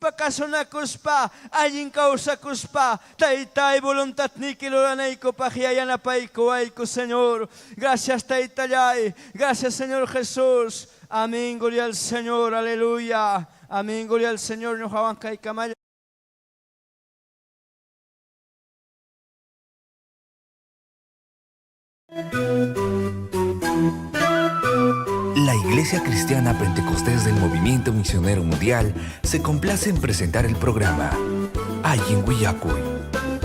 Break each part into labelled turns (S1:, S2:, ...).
S1: Kuspa kasona kuspa, allin causa kuspa, Taytay voluntad ni kiloranayko pajiayana paiko aiko Señor. Gracias Taytayay, gracias Señor Jesús. Amén, gloria al Señor, aleluya. Amén, gloria al Señor, no jabanca y camaya.
S2: La Iglesia Cristiana Pentecostés del Movimiento Misionero Mundial se complace en presentar el programa Ayin Willacuy,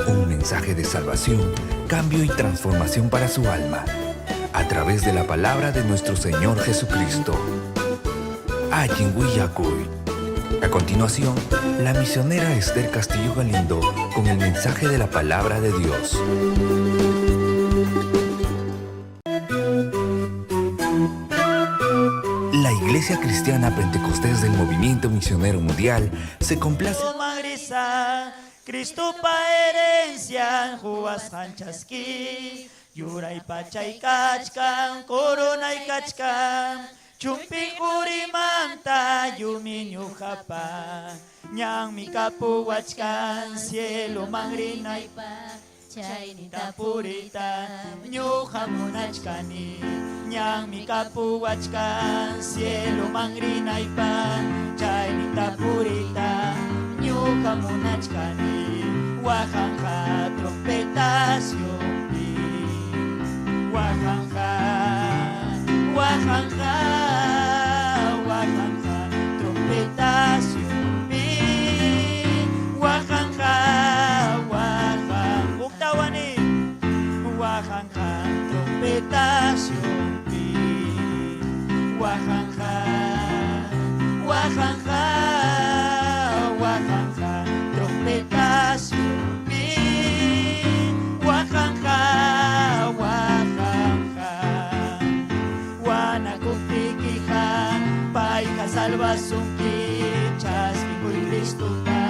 S2: un mensaje de salvación, cambio y transformación para su alma, a través de la palabra de nuestro Señor Jesucristo. Ayin Willacuy. A continuación, la misionera Esther Castillo Galindo con el mensaje de la palabra de Dios. La Iglesia Cristiana Pentecostés del Movimiento Misionero Mundial se complace.
S3: Cristo pa herencia, juas hanchaski, yuray pachay kachkan, koronay kachkan, chumpi kurimanta, yuminyo japa, nyang mikapu wachkan, cielo mangrinay pa, chay nita purita, nyuha munachkani. Nyang mikapu wachkan, cielo mangrinay pa, chay nita purita, nyuka munachkani, wajanja trompetas yompi, wajanja, wajanja, wajanja trompetas yompi, wajanja, wajanja, uktawani, wajanja trompetas yompi. Wajanja, wajanja, wajanja, trompetas yumpi. Wajanja, wajanja, wanakupikija, paika salvasunki, chaski kuy Kristuta,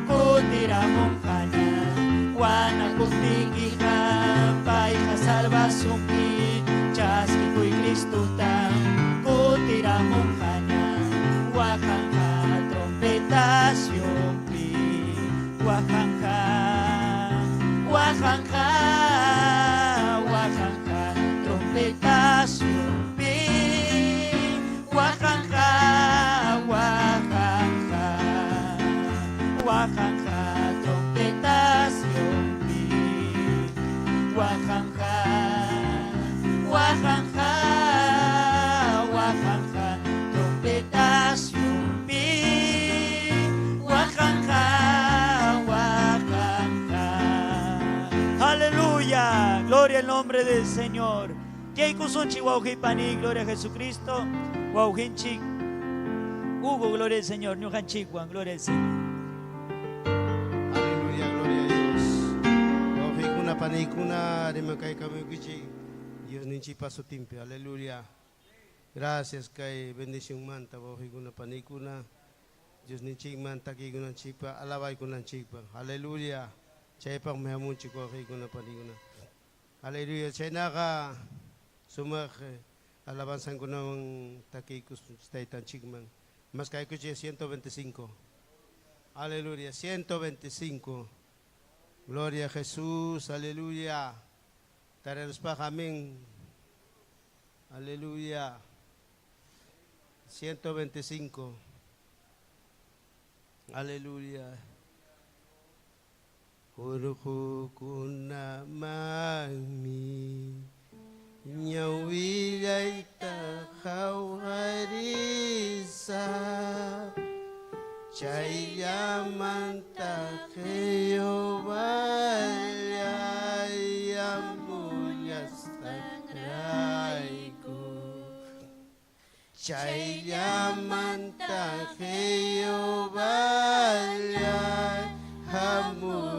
S3: kutira monjana. Wanakupikija, paika salvasunki, chaski kuy Kristuta. Tira monjana, wajanja, trompetas yompi, wajanja, wajanja, wajanja, trompetas yompi, wajanja, wajanja, wajanja, trompetas yompi, wajanja, wajanja. Gloria al nombre del Señor. Keikusunchi Wauhipani, gloria a Jesucristo. Wauhinchi. Hugo, gloria al Señor. Nyuhanchikwan, gloria al Señor.
S4: Aleluya, gloria a Dios. Wauhikuna panikuna, rimakai kami kichi. Dios ninchi paso timpe. Aleluya. Gracias kay bendición manta. Wauhikuna panikuna. Dios ninchi manta kiguna chipa. Alabay kunan chipa. Aleluya. Chay pang mahamunchi ko wauhikuna panikuna. Aleluya. Chay naka sumak alabanzan ko ng takikus staytan chigman. Mas kay ko 125. Aleluya. 125. Gloria a Jesús. Aleluya. Taranos pa kaming. Aleluya. 125. Aleluya. Kuruku kuna mami nyawilay takaw harisa chayaman takeyo balayam bulyas takray ko chayaman takeyo balayam hamul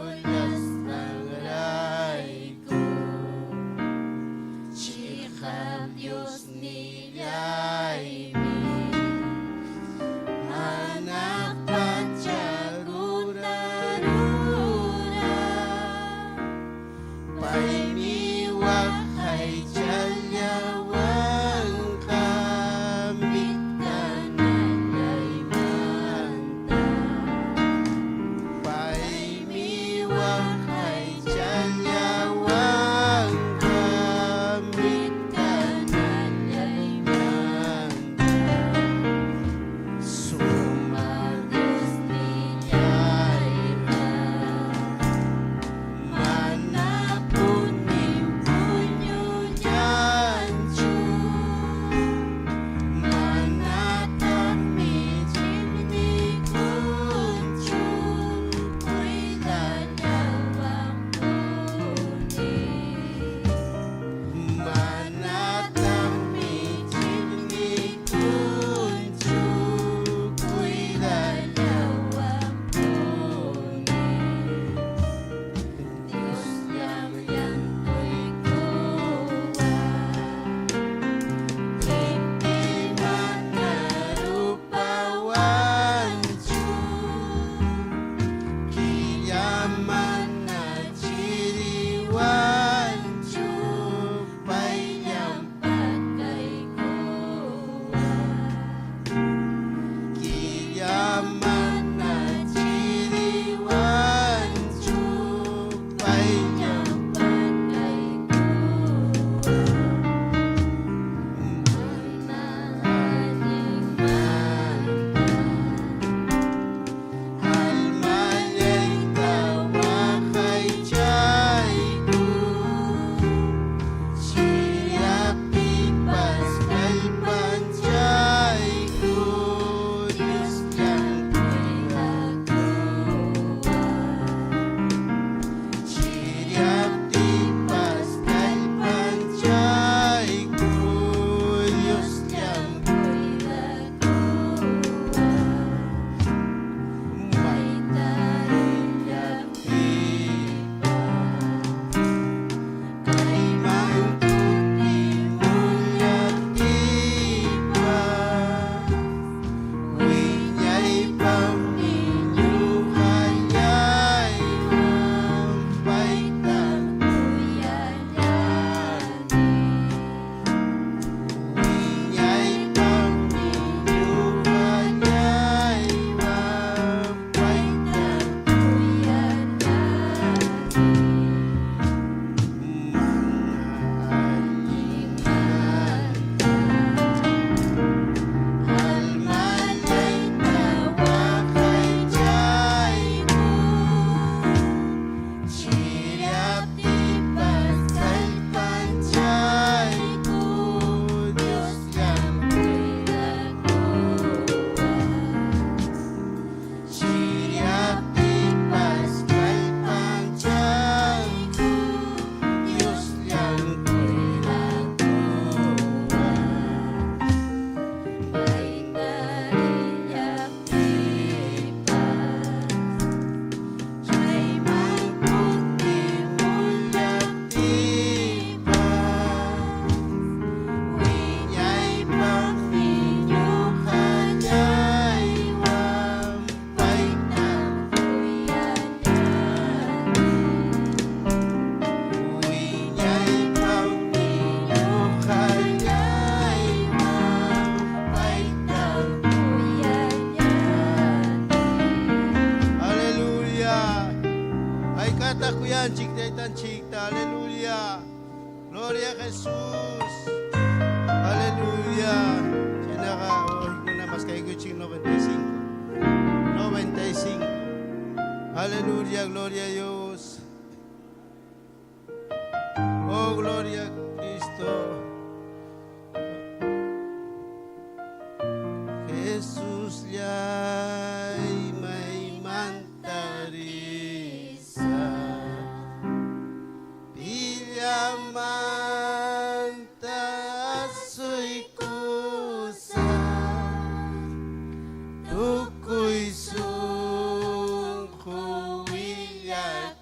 S4: Tan chicta, aleluya. Gloria a Jesús. Aleluya. Sinaka, kuna mas kay Gucci 95. 95. Aleluya, gloria a Dios. Oh, gloria a Cristo. Jesús yay may mantarisa. Manta asoy kusa tukoy sungko wiyak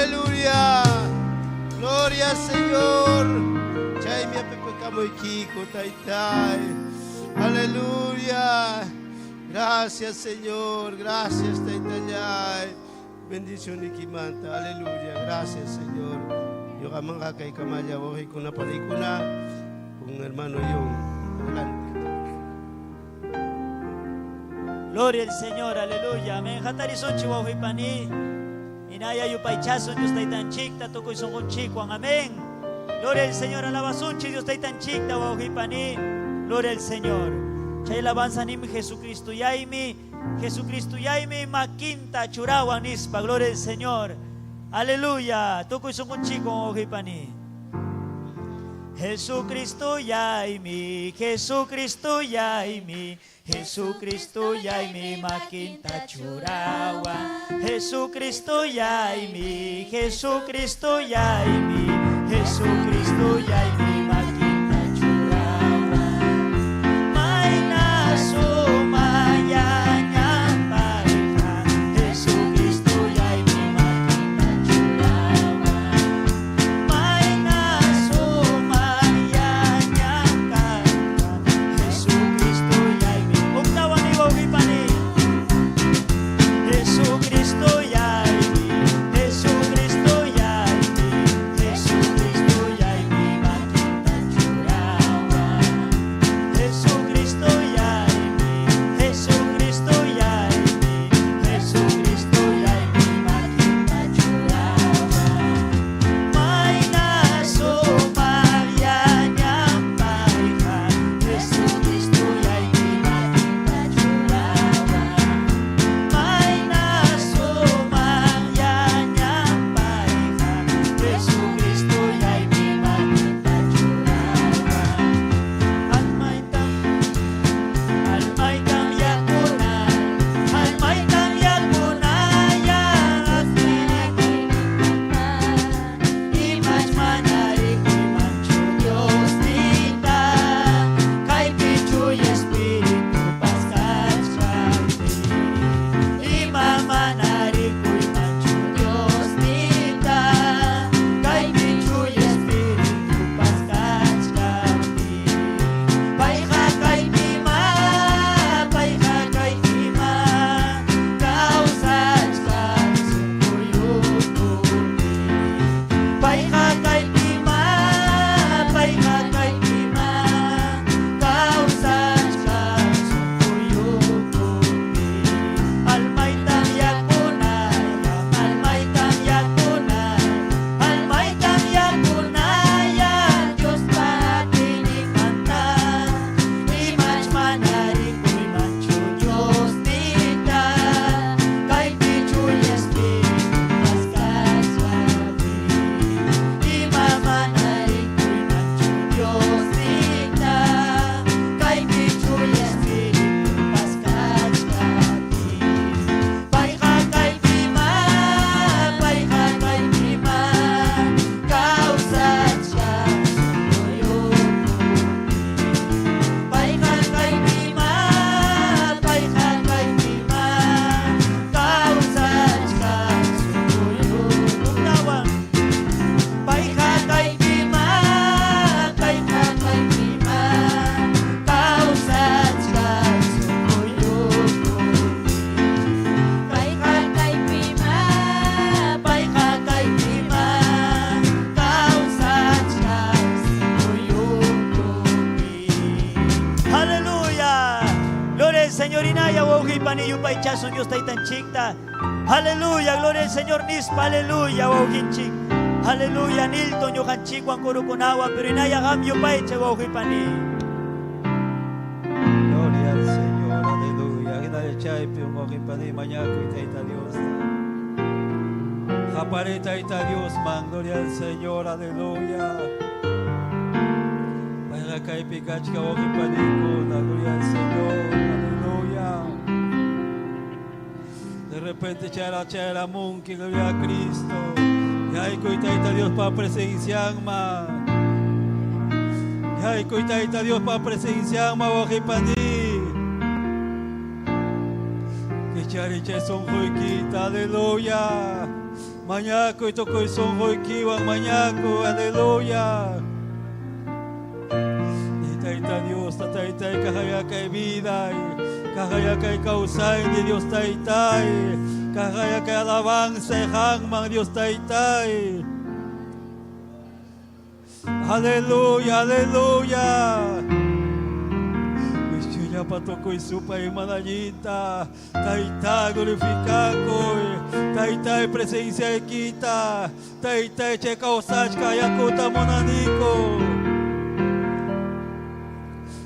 S4: Aleluya. Gloria al Señor. Chay mi apepecamo y kiko taitai. Aleluya. Gracias, Señor. Gracias, taitayay. Bendición y kimanta. Aleluya. Gracias, Señor. Yo kamanga kay kamaya wohi kuna palikuna. Un hermano yung adelante.
S3: Gloria al Señor, aleluya. Amén. Hatari son chihuahua y paní. Inaya yu paichazo, Dios está tan chicta, toco y son con chico. Amén. Gloria al Señor, alabasunchi, Dios está tan chicta, wahui paní. Gloria al Señor. Chay alabanza nim Jesucristo yaimi. Jesucristo yaimi maquinta churawa nispa. Gloria al Señor. Aleluya. Toco y son con chico, wahui paní. Jesucristo yaimi, Jesucristo yaimi, Jesucristo yaimi maquinta churawa. Jesucristo yaimi, Jesucristo yaimi, Jesucristo yaimi maquinta churawa. Maina sumaya nyambaika, Jesucristo yaimi maquinta churawa. Maina sumaya nyambaika, Jesucristo yaimi. Octava ni wahui pani. Jesucristo yaimi, Jesucristo yaimi, Jesucristo yaimi maquinta churawa. Jesucristo yaimi, Jesucristo yaimi, Jesucristo yaimi maquinta churawa. Maina sumaya nyambaika, Jesucristo yaimi maquinta churawa. Maina sumaya nyambaika, Jesucristo yaimi maquinta churawa. Almaitam yakunay, almaitam yakunay, imach manarik imanchu Dios nita, kay pichuy Espiritu paskachkati. Imamanarik imanchu Dios nita, kay pichuy Espiritu paskachkati. Paika kay pima, paika kay pima, kausachkan sukuyutubi. Paika kay pima, paika kay pima, kausachkan sukuyutubi. Almaitam yakunay, almaitam yakunay, almaitam yakunay, Diyos patinikantan. Imach manarik imanchu Diyos nita, kay pichuy Espiritu paskachkati. Imamanarik imanchu Diyos nita, kay pichuy Espiritu paskachkati. Paika kay pima, paika kay pima, kausachkan sukuyutubi. Paika kay pima, paika kay pima, kausachkan sukuyutubi. Tawan. Paika kay pima, paika kay pima, kausachkan sukuyutubi. Paika kay pima, paika kay pima, kausachkan sukuyutubi. Aleluya. Gloria al Señor inaya wahui pani yupay chaso Dios tay tan chikta. Aleluya. Gloria al Señor nispa. Aleluya wahui chik. Aleluya nilton yo kan chikwan kurukunawa pero inaya gam yupay che wahui pani.
S5: Gloria al Señor, aleluya. Gidaya chay piung okipani mañako itaita Dios. Apareta ita Dios man, gloria al Señor, aleluya. Vaya kay pikachka okipani kuna, gloria al Señor, aleluya. De repente chara munki, gloria a Cristo. Yay itaita Dios pa presenciar ma. Yay itaita Dios pa presenciar ma okipani. Que chariche son juiquita, aleluya. Mañaco y toco y songo y kiwan mañaco, aleluya. Taita Dios, taita y cajayaka y vida, cajayaka y causa y Dios taita, cajayaka y alabanza y hangman Dios taita. Aleluya, aleluya. Wichuya patoko y supa y manayita, taita glorificaco, taita y presencia y quita, taita y checa osachka yakuta monanico.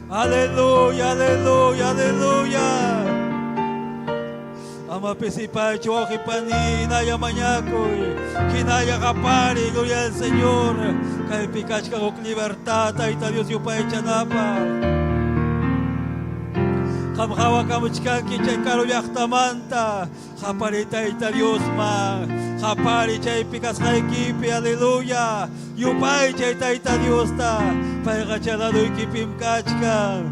S5: Aleluya, aleluya, aleluya. Ama pesipay chuaji panina ya mañaco, kinaya kapari, gloria al Señor. Kay pikachka ok libertad, taita Dios yupay chanapa. Kamhawa kamuchkanki chay karo yachtamanta, kapari taita Dios ma, kapari chay pikas kipi, aleluya. Yupay chay taita Dios ta, payga chalado ikipim kachka.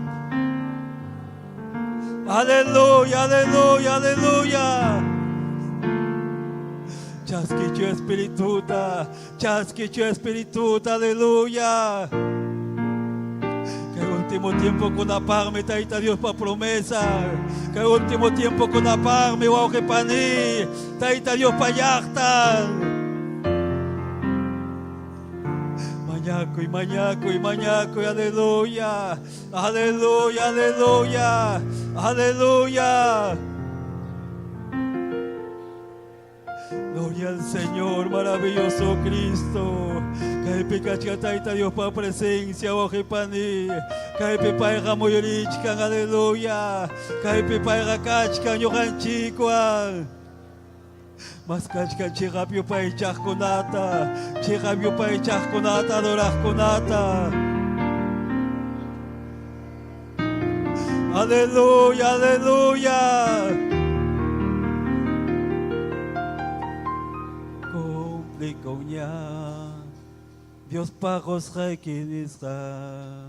S5: Aleluya, aleluya, aleluya. Chasquicho espirituta, aleluya. Que el último tiempo con aparme, taita Dios pa promesa. Que el último tiempo con aparme, guauje paní, taita Dios pa yachta. Mañaco y mañaco, aleluya, aleluya, aleluya, aleluya. Gloria al Señor, maravilloso Cristo. Kaipe kachkataita Dios pa presencia, ojipani. Kaipe paiga moyorichkan, aleluya. Kaipe paiga kachkan, yoganchikwan. Mas kachkan chigapyo pa ichahkonata, chigapyo pa ichahkonata, adorahkonata. Aleluya, aleluya. Cumple con ya, Dios pagos requinisra.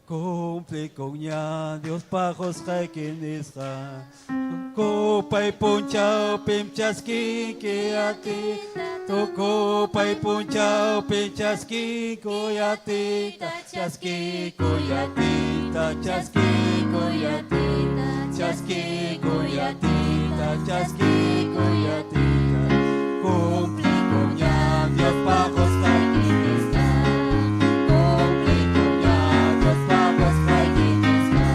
S5: Cumple con ya, Dios pagos requinisra. Copa y punchao, pinchasqui que a ti. Tu copa y punchao, pinchasqui coyatita, chasqui coyatita, chasqui coyatita, chasqui coyatita, chasqui coyatita. Cumple con ya, Dios pagos requinisra. Cumple con ya, Dios pagos requinisra.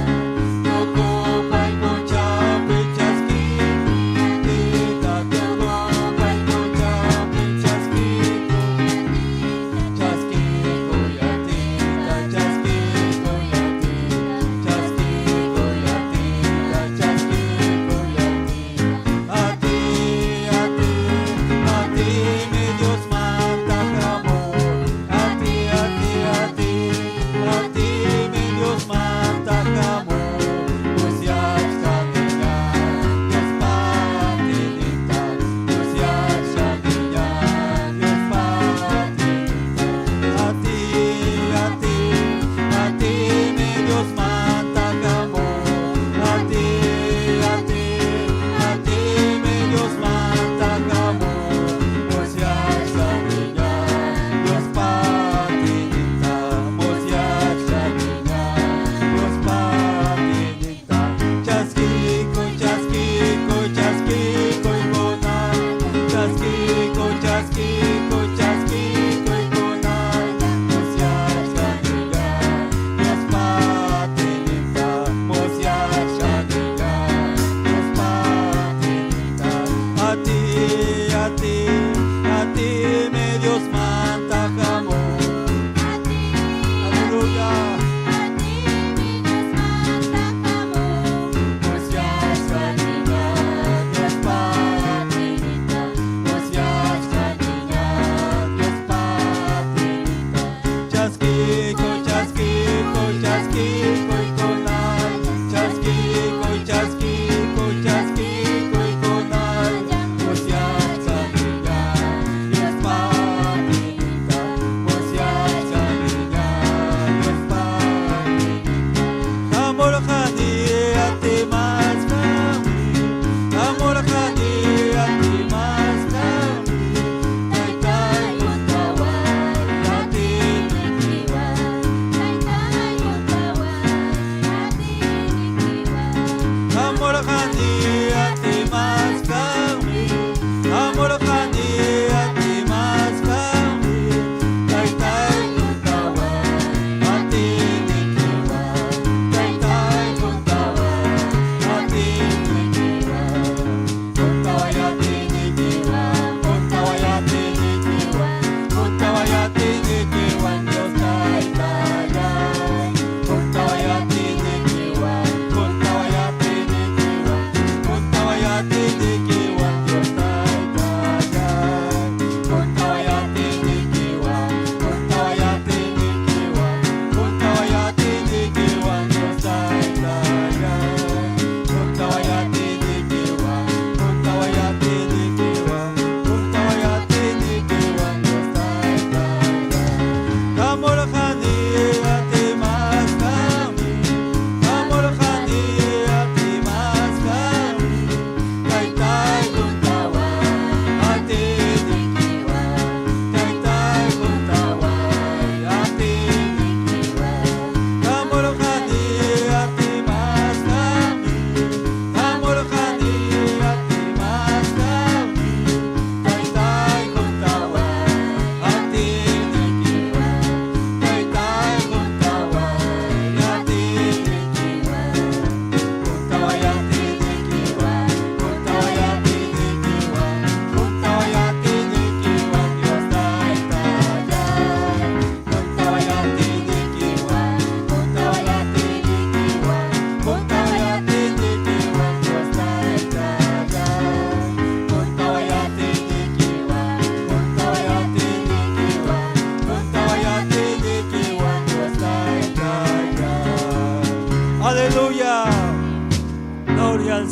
S5: Tu copa y punchao, pinchasqui coyatita, tu copa y punchao, pinchasqui coyatita, chasqui coyatita, chasqui coyatita, chasqui coyatita, chasqui coyatita. A ti, a ti, a ti.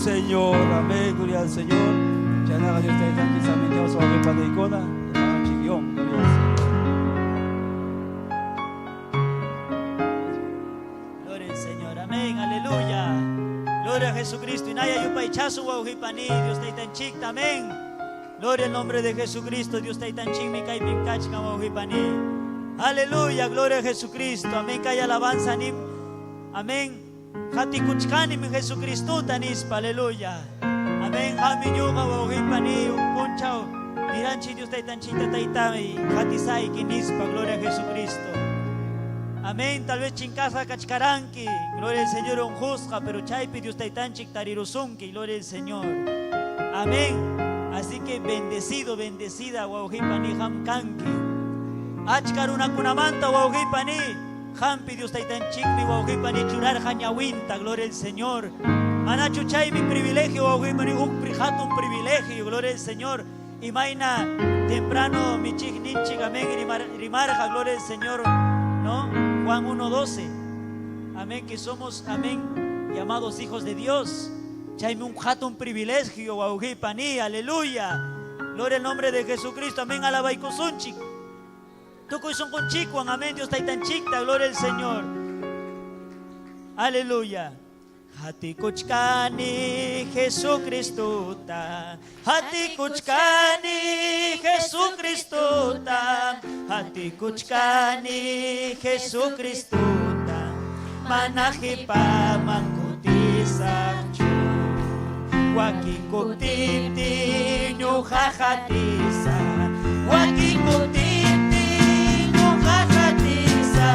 S5: Señor. Amén, gloria al Señor. Ya nada, Dios te está quizá me su agua para icona. Chiquión, gloria al Señor.
S3: Gloria al Señor, amén, aleluya. Gloria a Jesucristo. Y naya yupaichazo wauhipani, Dios te tan chicta, amén. Gloria al nombre de Jesucristo, Dios te tan ching mi kai pinkachka wauhipani. Aleluya, gloria a Jesucristo, amén. Kaya alabanza nim, amén. Hati kuchkani mi Jesucristo tanispa, aleluya. Amén, hami nyuga wauhipani, punchao. Miranchi Dios te tan chita taitami, hati sai kinispa, gloria a Jesucristo. Amén, tal vez chincasa cachcaranqui, gloria al Señor un juzga, pero chaypi Dios taitanchik tarirusunki, gloria al Señor. Amén. Así que bendecido, bendecida, wauhipani hamkanki. Achkar una kunamanta wauhipani, hampi Dios taitanchik mi wauhipani churar hañawinta, gloria al Señor. Manachu chay mi privilegio, wauhipani un privilegio, gloria al Señor. Y maina temprano mi chik ninchik, amén, rimarja, gloria al Señor, ¿no? Juan 1:12, amén, que somos, amén, llamados hijos de Dios. Chaime un jato, un privilegio, wauhipani, aleluya. Gloria al nombre de Jesucristo, amén, alaba y kusunchik. Tú son con chicuan, amén, Dios está tan chicta, gloria al Señor. Aleluya. Hati kuchkani Jesucristo ta, hati kuchkani Jesucristo ta, hati kuchkani Jesucristo ta, manahipa mangkutisa chu, wakikutiti nyuhahatisa, wakikutiti nyuhahatisa.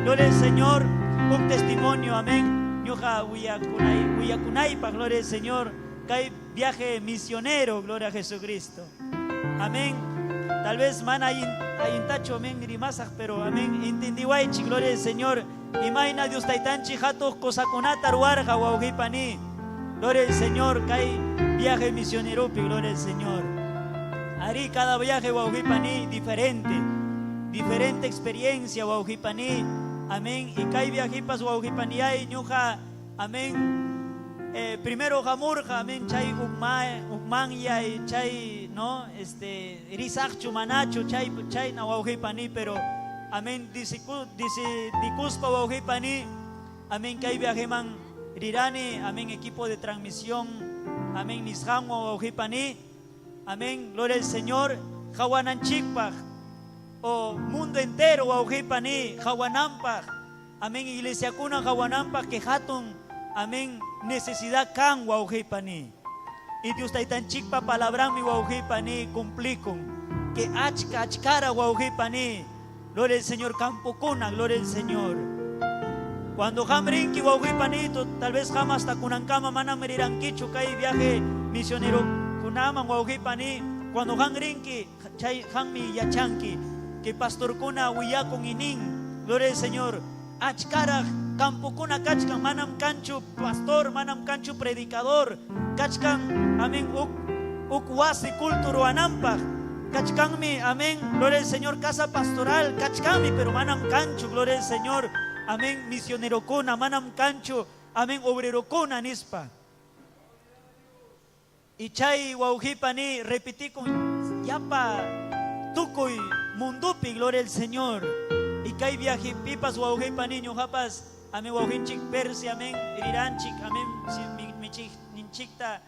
S3: Gloria al Señor, un testimonio, amén. Ñuja Huyakunaipa, gloria al Señor. Que hay viaje misionero, gloria a Jesucristo. Amén. Tal vez man hay un tacho, amén, rimasaj, pero amén. Intindiwaichi, gloria al Señor. Imaina Dios taitanchi jatos cosaconata ruarja wauhipani. Gloria al Señor, que hay viaje misionero, gloria al Señor. Ari cada viaje Wauhipani diferente experiencia Wauhipani. Amén. Y que hay viajipas Wauhipani hay ñuja. Amén. Primero jamurja, amén, chay ukman ya y chay, no, risakchu manachu, chay na Wauhipani, pero amén, dikuspa Wauhipani, amén, que hay viajeman rirani, amén, equipo de transmisión, amén, nishan Wauhipani, amén, gloria al Señor, jawanan chikpaj, o mundo entero Wauhipani, jawanampa, amén, iglesia kuna jawanampa, que hatun, amén, necesidad kan Wauhipani. Y Dios está tan chikpa palabra mi Wauhipani cumplicum. Que achkara Wauhipani. Gloria al Señor campocuna, gloria al Señor. Cuando hamrinki Wauhipani, tal vez jamás hasta kunankama manam merirankichu kai viaje misionero kunaman Wauhipani. Cuando hamrinki chay hammi yachanki que pastor kuna wiyakun inin. Gloria al Señor. Achkara campo kuna kachkan manam kanchu pastor, manam kanchu predicador, kachkan amén ukwasi kulturo anampaj, kachkanmi amén, gloria al Señor casa pastoral, kachkanmi pero manam kanchu, gloria al Señor, amén misionero kuna, manam kanchu, amén obrero kuna nispa. Y chay Wauhipani repetí con yapa tukuy mundupi, gloria al Señor. Y que hay viaje pipas Wauhipani ñujapas. Amén, Wauhinchik Persia, amén, Iriranchik, amén, Minchikta,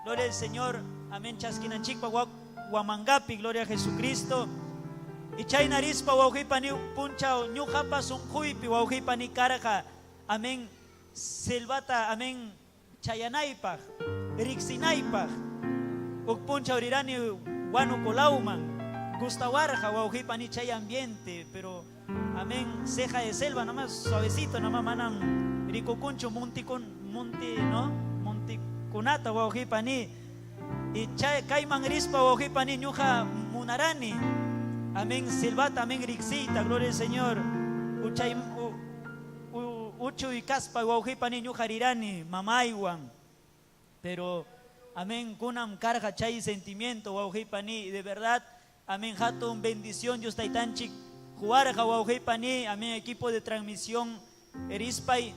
S3: gloria al Señor, amén, Chasquinanchikpa, Guamangapi, gloria a Jesucristo. Y chay narispa Wauhipani punchao, ñujapas un juipi, Wauhipani caraja, amén, Silvata, amén, Chayanaipa, Rixinaipa, Ukpunchao Rirani, Guanucolauman, Gustawarja, Wauhipani chay ambiente, pero amén, ceja de selva, nomás suavecito, nomás manam ricucuncho, munti, no, munti kunata, Wauhipani, y chay kaiman rispa, Wauhipani, ñuja munarani, amén, silvata, amén, rixita, gloria al Señor, uchu y caspa, Wauhipani, ñuja rirani, mamaywan, pero amén, kunam carga chay sentimiento, Wauhipani, de verdad, amén, hatun bendición, Dios taitanchik. Jugar a Wauhipani, amén, equipo de transmisión Erispay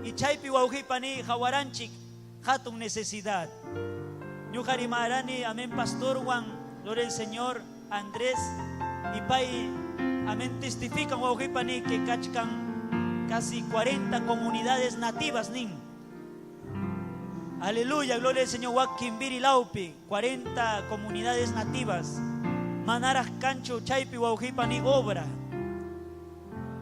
S3: y Chaipi Wauhipani, Jawaranchik, hatun necesidad. Ñujarimarani, amén, Pastor Juan, gloria al Señor, Andrés y Pai, amén, testifican Wauhipani que cachcan casi 40 comunidades nativas, nin. Aleluya, gloria al Señor, Wakimbiri Laupi, 40 comunidades nativas. Manaras cancho chaipi Wauhipani obra.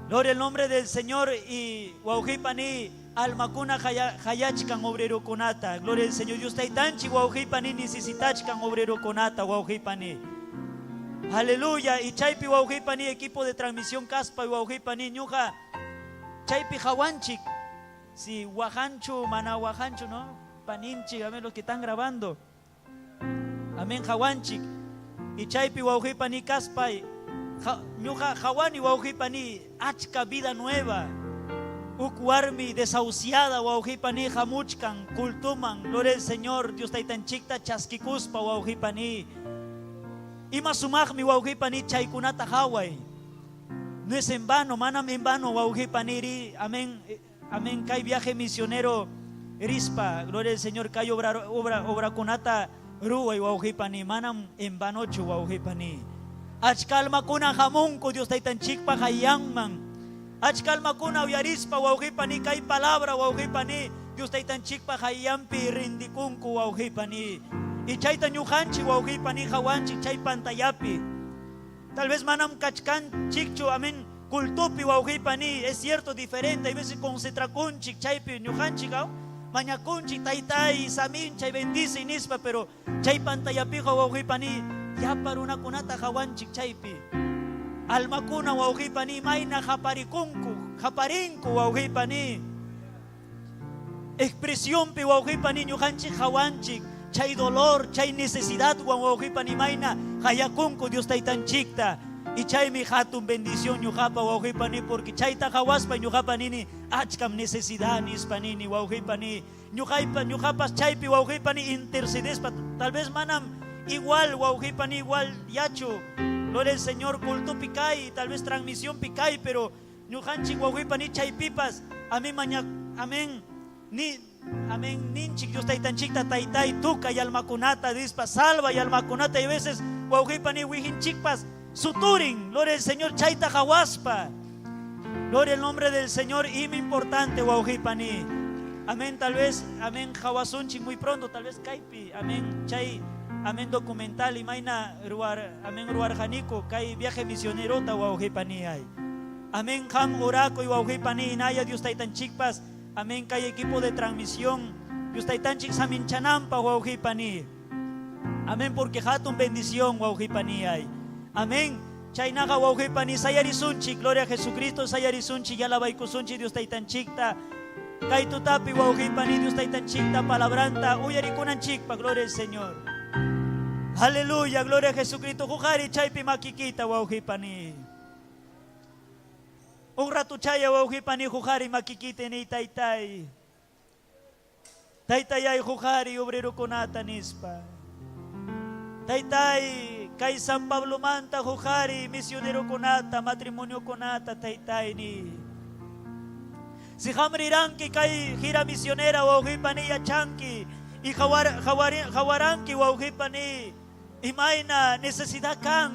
S3: Gloria al nombre del Señor y Wauhipani almacuna hayachkan obrero conata. Gloria al Señor. Dios taitanchi Wauhipani necesitachkan obrero conata Wauhipani. Aleluya. Y chaipi Wauhipani equipo de transmisión caspa y Wauhipani ñuja chaipi jawanchik. Si wajancho, mana wajancho, ¿no? Paninchi, amén, los que están grabando. Amén, jawanchik. Y chaipi Wauhipani kaspay, ñuja hawani Wauhipani, achka vida nueva. Ukwarmi desahuciada Wauhipani, hamuchkan, kultuman, gloria al Señor, Dios taitanchikta, chaskikuspa Wauhipani. Ima sumagmi Wauhipani, chaikunata hawai. No es en vano, manam en vano Wauhipani, amén, amén, que hay viaje misionero, rispa, gloria al Señor, que hay obra kunata. Ruwa y Wauhipani, manam en vanocho Wauhipani. Achkalma kuna jamunko, Dios taitanchikpa hayangman. Achkalma kuna uyarispa Wauhipani, kay palabra Wauhipani, Dios taitanchikpa hayampi rindikunku Wauhipani. Y chayta ñujanchi Wauhipani hawanchi chay pantayapi. Tal vez manam kachkan chikchu, amén, kultupi Wauhipani, es cierto, diferente, hay veces con cetracunchik, chaypi ñujanchi gao. Mañacunchi, taitai, samin, chay bendice nispa, pero chay pantayapijo Wauhipani, ya para una kunata hawanchik chaypi. Almacuna Wauhipani, maina japarinku Wauhipani. Expresión pi Wauhipani, ñujanchik hawanchik, chay dolor, chay necesidad Wauhipani, maina hayakunku Dios taitanchikta. Y chay mi hatun bendición ñuqapa wawqipani, porque chayta hawaspa ñuqapa nini achkam necesidad nispanini wawqipani. Ñuqapas chaypi wawqipani intercedespa, tal vez manam igual wawqipani igual yacho. Gloria al Señor, culto picay, tal vez transmisión picay, pero ñuqanchik wawqipani chaypipas, amén maña, amén amén ninchik Dios taytanchikta taytay tukay almakunata dispa salva y almakunata, y a veces wawqipani wijinchikpas suturin, gloria al Señor, chaita hawaspa. Gloria al nombre del Señor, y muy importante wawqipani. Amén, tal vez, amén, hawasunchik muy pronto, tal vez kaipi, amén, chay, amén, documental, y maina ruar, amén, ruar janico, kay viaje misionero ta wawqipani ay. Amén, ham oraco y wawqipani, inaya Dios taytanchikpas, amén, kay equipo de transmisión, Dios taytanchik saminchanampa wawqipani. Amén, porque hatun bendición wawqipani ay. Amén. Chaynaga wawqipani sayarisunchi, gloria a Jesucristo, sayarisunchi, yalabaykusunchi Dios taytanchikta. Kay tutapi wawqipani Dios taytanchikta palabranta uyarikunanchikpa, gloria al Señor. Aleluya, gloria a Jesucristo. Jujari chaypi makikita wawqipani. Un rato chaya wawqipani jujari makikita ni taytay. Taytayay jujari obrero kunata nispa. Taytay, kay San Pablo manta jujari, misionero konata, matrimonio konata, taytay ni. Si hamriranki kay gira misionera wawqipani yachanki, y jawaranki wawqipani, imayna necesidad kan.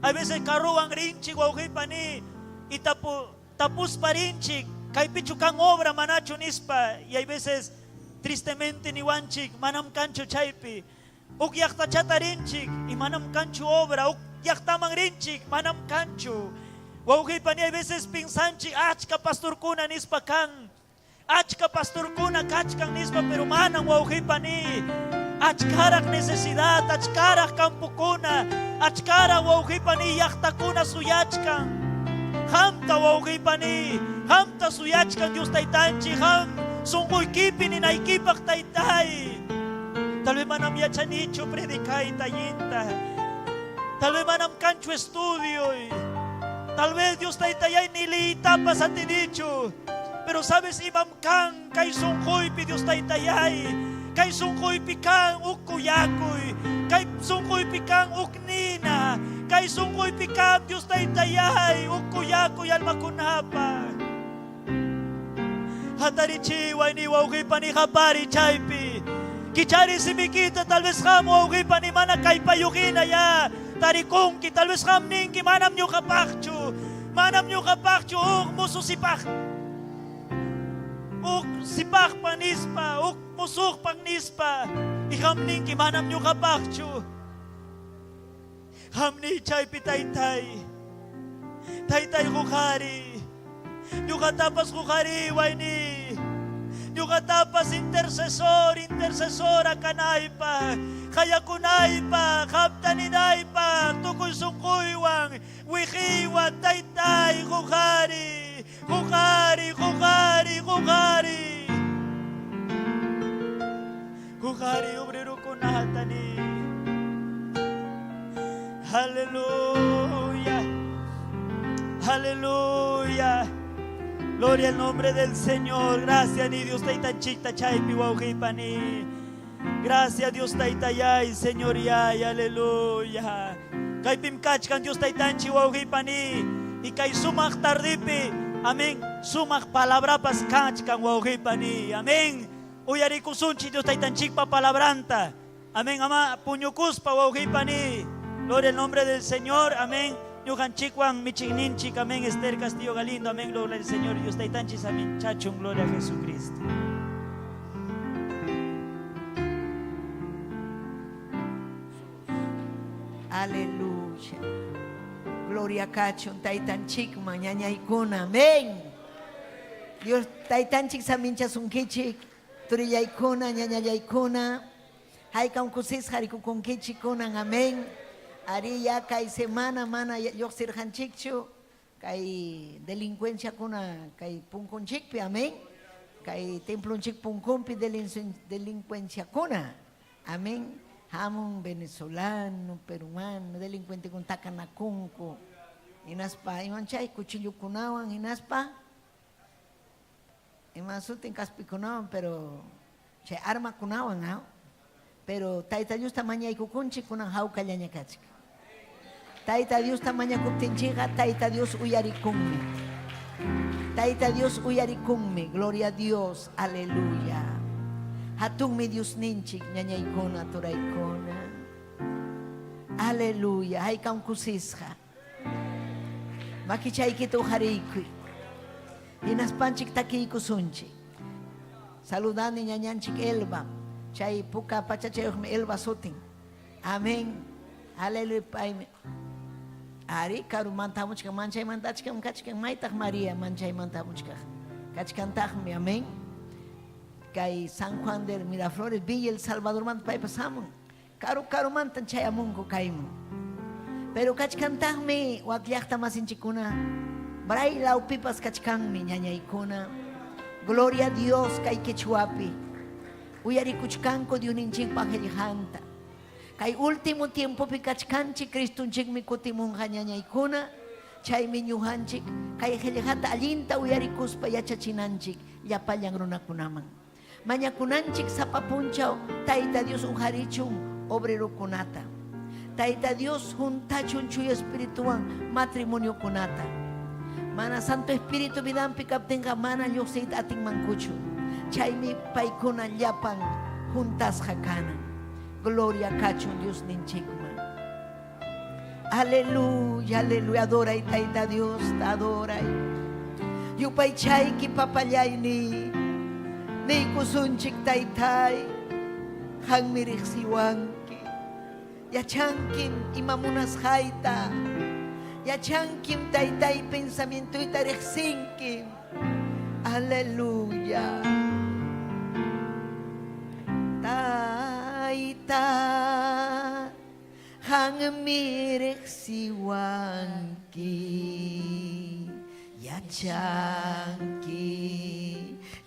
S3: A veces karuan rinchik wawqipani, y tapus parinchik, kay pichukan obra manacho nispa, y hay veces tristemente ni wanchik, manam kancho chaypi. Uk yakta chatarinchik, y manam kanchu obra, uk yaktamang rinchik, manam kanchu. Wawqipani a veces pinsanchik, achka pastorkuna nispa kan, achka pastorkuna kachkan nispa, pero manam wawqipani. Achkarak necesidad, achkarak kampukuna, achkarak wawqipani yaktakuna suyachkan. Hamta wawqipani, hamta suyachkan Dios taytanchik, ham sunquykipi ni naykipak taytay. Tal vez manam yachanicho predicay tayinta. Tal vez manam cancho estudio. Tal vez Dios taytayay nili tapas ati dicho. Pero sabes ibam kan kay sungkoypi Dios taytayay. Kay sungkoypi kan ukuyakoy. Kay sungkoypi kan uknina. Kay sungkoypi kan Dios taytayay ukuyakoy almakunapa. Hatarichiwa ni wawqipani kapari chaypi. Kichari si Mikita, tal vez ham wawqipani mana kay payukina ya. Tarikungki, tal vez ham ninki manam nyo kapakchu. Manam nyo kapakchu, muso sipak. Sipak panispa, musuk pangnispa. Iham ninki manam nyo kapakchu. Ham ni chay pitaytay. Taytay kukari. Nyo katapas kukari, wayni. Yung katapas intercesora kanaypa, kaya kunaypa, kaptaninaypa, tukoy sungkuywang, wikiwan, taytay, kukari, kukari, kukari, kukari. Kukari, obrero kunatani. Aleluya, aleluya. Gloria al nombre del Señor. Gracias ni Dios taytanchikta chaypi wawqipani. Gracias Dios taytayay, Señor yay, aleluya. Kay pimkachkan Dios taytanchi wawqipani. Y kay sumak tardipi, amén, sumak palabrapas kachkan wawqipani. Amén. Uyarikusunchi Dios taytanchikpa palabranta. Amén, ama puñukuspa wawqipani. Gloria al nombre del Señor, amén. Yuhan Chikwan, Michigninchik, amén, Esther Castillo Galindo, amén, gloria al Señor, Dios taytanchis, amén, chachun, gloria a Jesucristo.
S6: Aleluya. Gloria kachun, taytanchik, mañañaykuna, amén. Dios taytanchik, samincha sunkichik, turillaykuna, ñañallaykuna, haykan kusis harikukunkichikunan, amén. Ariya kay semana mana yoksirjanchikchu kay delincuencia kuna kay punkunchikpi, amén. Kay templonchik punkumpi delincuencia kuna, amén. Hamon venezolano, peruano, delincuente con tacanacunco. Inaspa, imanchay, cuchillo kunawan, inaspa. Imasuten caspi kunawan, pero che arma kunawan, ¿no? Pero taita Dios tamaña y kukunchi kunan hau kallaña kachka. Taita Dios tamaña kuptinchiga, taita Dios uyarikunmi. Taita Dios uyarikunmi, gloria a Dios, aleluya. Hatunmi Dios ninchik, ñañaykuna, turaykuna. Aleluya, haykam kusisja. Makichaykita ujariykuy. Hinaspanchik takiykusunchik. Saludando ñañanchik Elba. Chay puka pachachayuqmi Elba sutin. Amén. Aleluya. Ari karu mantamuchka manchay mantachka kachkan maytaq María manchay mantamuchka. Kachkantaqmi amén. Kay San Juan de Miraflores Villa El Salvador man pay pasamun. Karu mantan chayamunku kaymun. Pero kachkantaqmi wakllaqta masinchikuna. Braylaw pipas kachkanmi ñañaykuna. Gloria a Dios kay quechuapi. Uyarikuchkanku Dioninchikpa qillqanta. Kay último tiempo pi kachkanchik Cristunchikmi kutimunqa ñañaykuna. Chaymi ñuqanchik kay qillqata allinta uyarikuspa yachachinanchik llapallan runakunaman. Mañakunanchik sapa punchaw Tayta Dios ujarichun obrerokunata. Tayta Dios juntachun chuy espirituwan matrimonio kunata. Mana Santo Espíritu vidampi kaptinqa mana lluqsiyta atinmankuchu. Chaymi paykuna llapan juntasqa kanan. Gloria kachun Dios ninchikman. Aleluya, aleluya. Adoray Tayta Dios, adoray. Yupay chayki papallayni. Nikusunchik Taytay. Hanmiriksiwanki. Yachankim imamunas hayta. Yachankim Taytay pensamiento itariksinkim. Aleluya. Tayta hanmiriksiwanki. Yachanki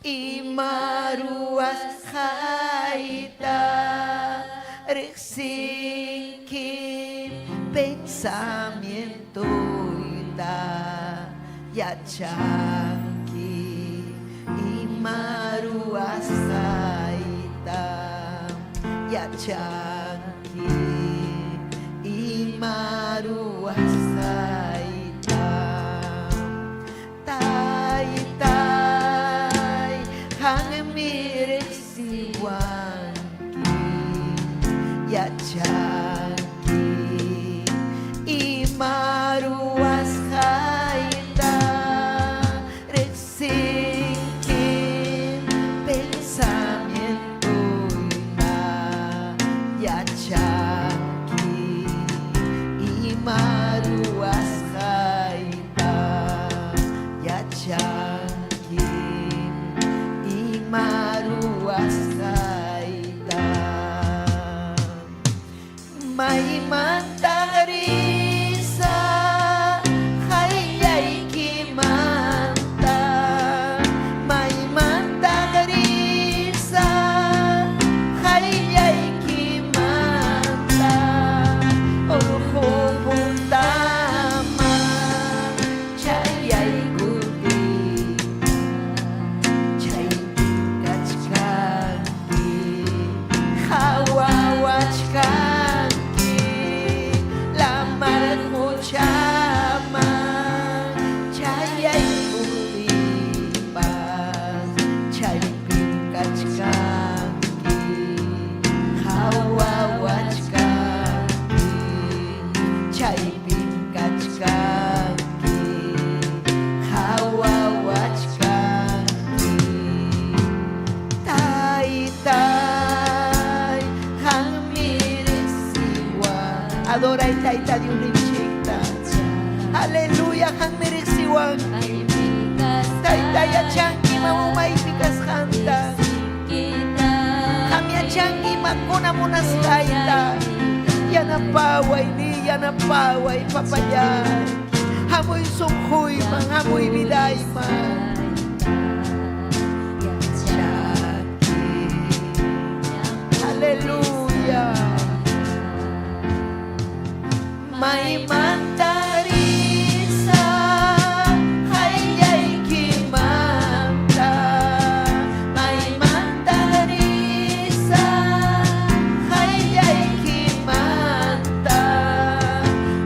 S6: imaruas hayta. Riksinkim pensamiento ita. Yachanki imaruas hayta. Yachanki imaruas hayta. Taytay hanmiriksiwanki. Yachanki imaruas hayta. Riksinkim pensamiento ita. Yachanki imaruas hayta. Yachanki imaruas hayta. May mantarisa hayayki manta. May mantarisa hayayki manta. Orhobun tama chayay kuti. Chay kachkanki hawawachkanki. Lamar huchama chayay kuripas. Chay kachkanki hawawachkanki. Chay kachkanki hawawachkanki. Taytay hanmiriksiwan. Adoray Tayta Dios ninchikta. Aleluya hanmiriksiwanki. Taytay yachanki mamumaypikas hanta. Hamyachanki makuna munas Tayta. Yanapaway ni yanapaway papayay. Hamoy sungkuyman, hamoy bidayman. Yachanki. Aleluya. May mantarisa, hayay kimanta. May mantarisa, hayay kimanta.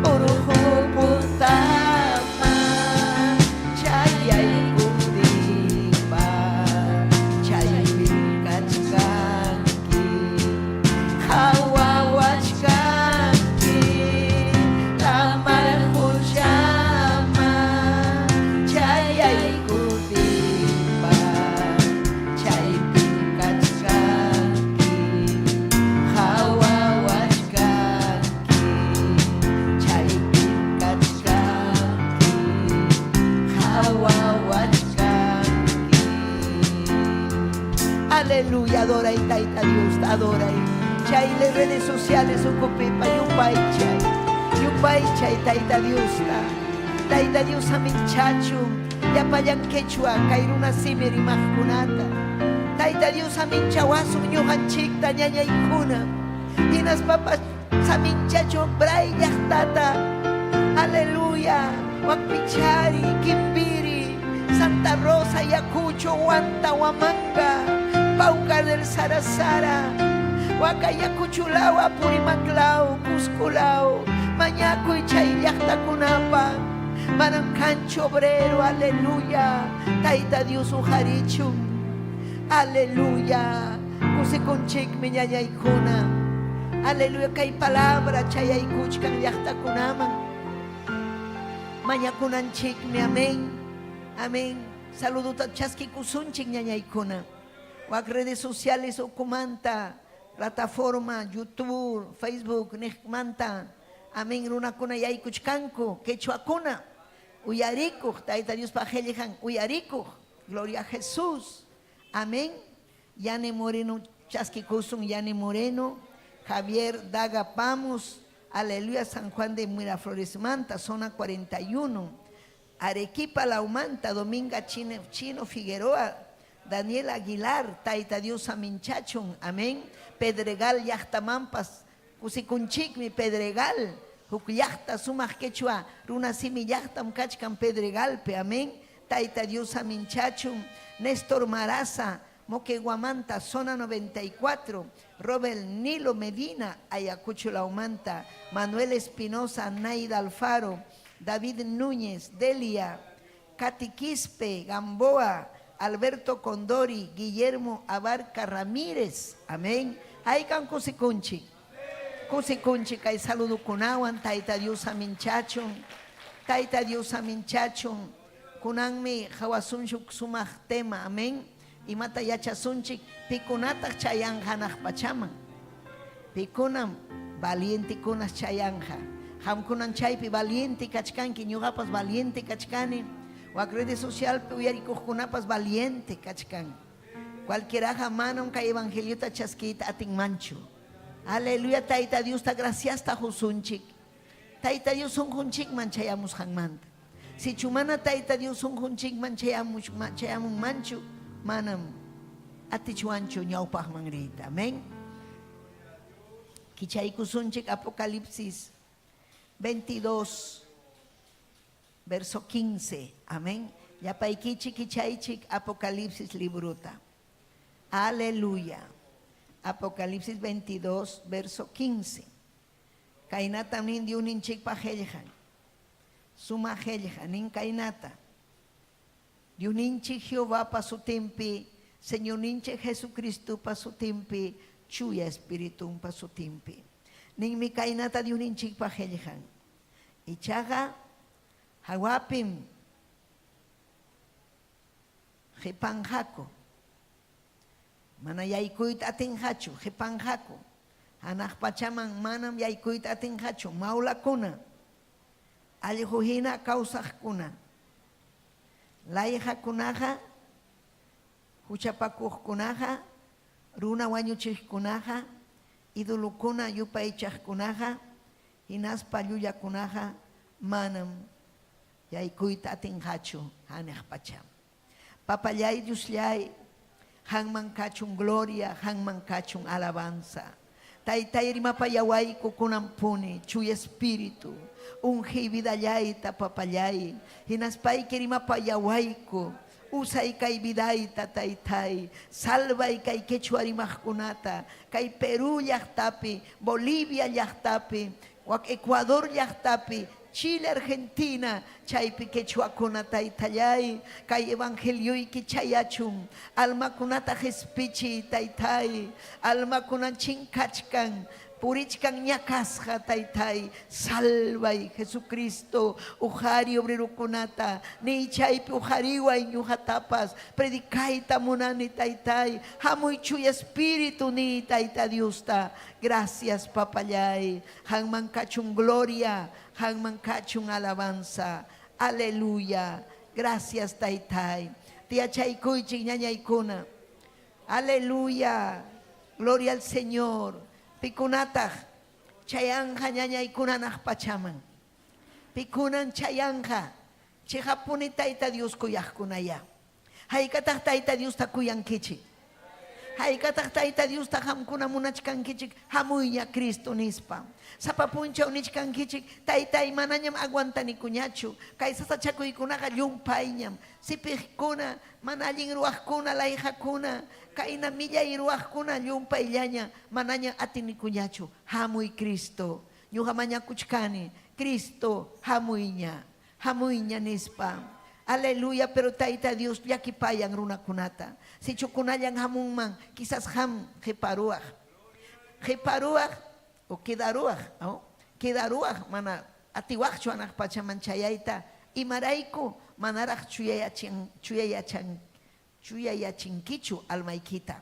S6: Uruhu putama, chayay kudipa, chayay bilkachkanki, hawawachkanki, lamar hujama, chayay kudipa, chay bilkachkanki, hawawachkanki, chay bilkachkanki, hawawachkanki. Aleluya, adora y taita Dios, adora y chay le redes sociales ocupe pa yupay chay taita Dios taita Dios amin chachu ya payan quechua kairuna simeri mahkunata taita Dios amin chawasu ñuhan chikta ñaña ikuna inas papas samin chachu bray yahtata. Aleluya, wakpichari kimbiri Santa Rosa, Ayacucho, Huanta, Huamanga, Pauca del Sarasara, Huacayacuchulao, Apurimaclao, Cusculao, Mañaco y Chayactacunapa, Marancancho Obrero, aleluya, Taita Dios Ujarichu, aleluya, Cusiconchic, Miñayaicuna, aleluya, que hay palabra, Chayaycuchcan, Yactacunaman, Mañacunanchic, mi amén. Amén. Saludos a Chaski Kusunchik ñañaykuna. Wak redes sociales o comanta, plataforma, YouTube, Facebook, Nehmanta. Amén. Runakuna yaykuchkanku, quechuakuna. Uyarikuj, taita Dios pajelijan, uyarikuj. Gloria a Jesús. Amén. Yane Moreno, Chaski Kusun, Yane Moreno, Javier Daga Pamos. Aleluya, San Juan de Miraflores Manta, zona 41. Arequipa, La Humanta, Dominga Chino Figueroa, Daniel Aguilar, Taita Dios Aminchachun, amén. Pedregal, Yachtamampas, Cusicunchic, mi Pedregal, Jucuyachta, Sumas Quechua, Runasimi Yachtam Kachkan Pedregalpe, amén. Taita Dios Aminchachun, Néstor Maraza, Moqueguamanta, zona 94, Robert Nilo Medina, Ayacucho La Humanta, Manuel Espinosa, Naida Alfaro, David Núñez, Delia, Katy Quispe, Gamboa, Alberto Condori, Guillermo Abarca Ramírez, amén. Aycan Cusiconchi, kay saludo kunawan, Taita Dios aminchachon, Taita Dios aminchachon, kunanmi hawasunchuk sumah tema, amén. Y mata yachasunchik, pikunata chayanja pachama, pikunam valiente kunas chayanja. Hamkunan chaypi valiente kachkanki, ñugapas valiente kachkani, wak redes social pe uyarikukunapas valiente kachkan. Cualquiera jamanon ka evangeliota chaskita atin mancho. Aleluya, Taita Dios ta gracias ta jusunchik. Taita Dios son junchik manchayamus hangmanta. Si chumana Taita Dios son junchik manchayamus mancho, manam atichuancho ñaupaj mangrita. Amén. Kichay kusunchik Apocalipsis 22, verso 15, amén. Ya paikichi kichaichik Apocalipsis libruta. Aleluya. Apocalipsis 22, verso 15. Kainata nin diuninchik pajeljan. Suma jeljan, nin kainata. Diuninchik Jehová pa su timpi, Señor ninche Jesucristo pa su timpi, chuya espíritu pa su timpi. Ning mi kainata diuninchik pajeljan. Ichaga hawapim Jepanjako. Mana yaikuit atinhachu, Jepanjako. Anak pachaman manam yaikuit atinhachu, maula kuna. Alijuhina kausah kuna. Laiha kunaha, huchapakuh kunaha, runa wanyuchih kunaha, idulukuna yupaichah kunaha, hinas paluya kunaha, manam yaikuit atinhachu, haneh pacham. Papayay Dios yay, hangman kachung gloria, hangman kachung alabanza. Taytay rimapayawayku kunampuni, chuy espíritu, unji vidallaita papallay, hinaspayki rimapayawayku, usay kay vidaita taytay, salvay kay quechua rimajkunata, kay Perú llaqtapi, Bolivia llaqtapi, wak Ecuador llaqtapi, Chile, Argentina, chaypi quechuakuna taytallay, kay evangelioyki chayachun, almakunata jespichi taytay, almakunan chinkachkan, purichkan ñakasqa taytay, salvay Jesucristo, ujari obrerukunata, ni chaypi ujariway ñuqatapas, predicayta munani taytay, hamuy chuy espíritu ni tayta Diosta, gracias papallay, hanman kachun gloria, hanman kachun alabanza, aleluya, gracias taytay, tiachaykuychik ñañaykuna, aleluya, gloria al Señor. Pikunataq chayanja ñañaykunanaq pachaman. Pikunan chayanja chihapuni tayta Dios kuyaqkunaya. Haykataq tayta Diosta kuyankichik. Haykataq tayta Diosta hamkuna munachkankichik hamuyña Cristo nispa. Sapapunchaw nichkankichik taytay manañam aguantanikuñachu. Kay sasachakuykunaqa llumpayñam. Sipijkuna mana allin ruwaqkuna layqakuna kaina millay ruwaqkuna llumpayllaña manaña atinikuñachu. Hamuy Cristo. Ñuqa mañakuchkani Cristo hamuyña nispa. Aleluya, pero tayta Dios llakipayan runakunata. Si chukunallan hamunman, quizás ham jeparuaj. Jeparuaj o quedaruaj, ¿no? Quedaruaj mana atiwaqchu anaq pachaman chayayta. Imarayku manaraq chuyayachinkichu almaykita.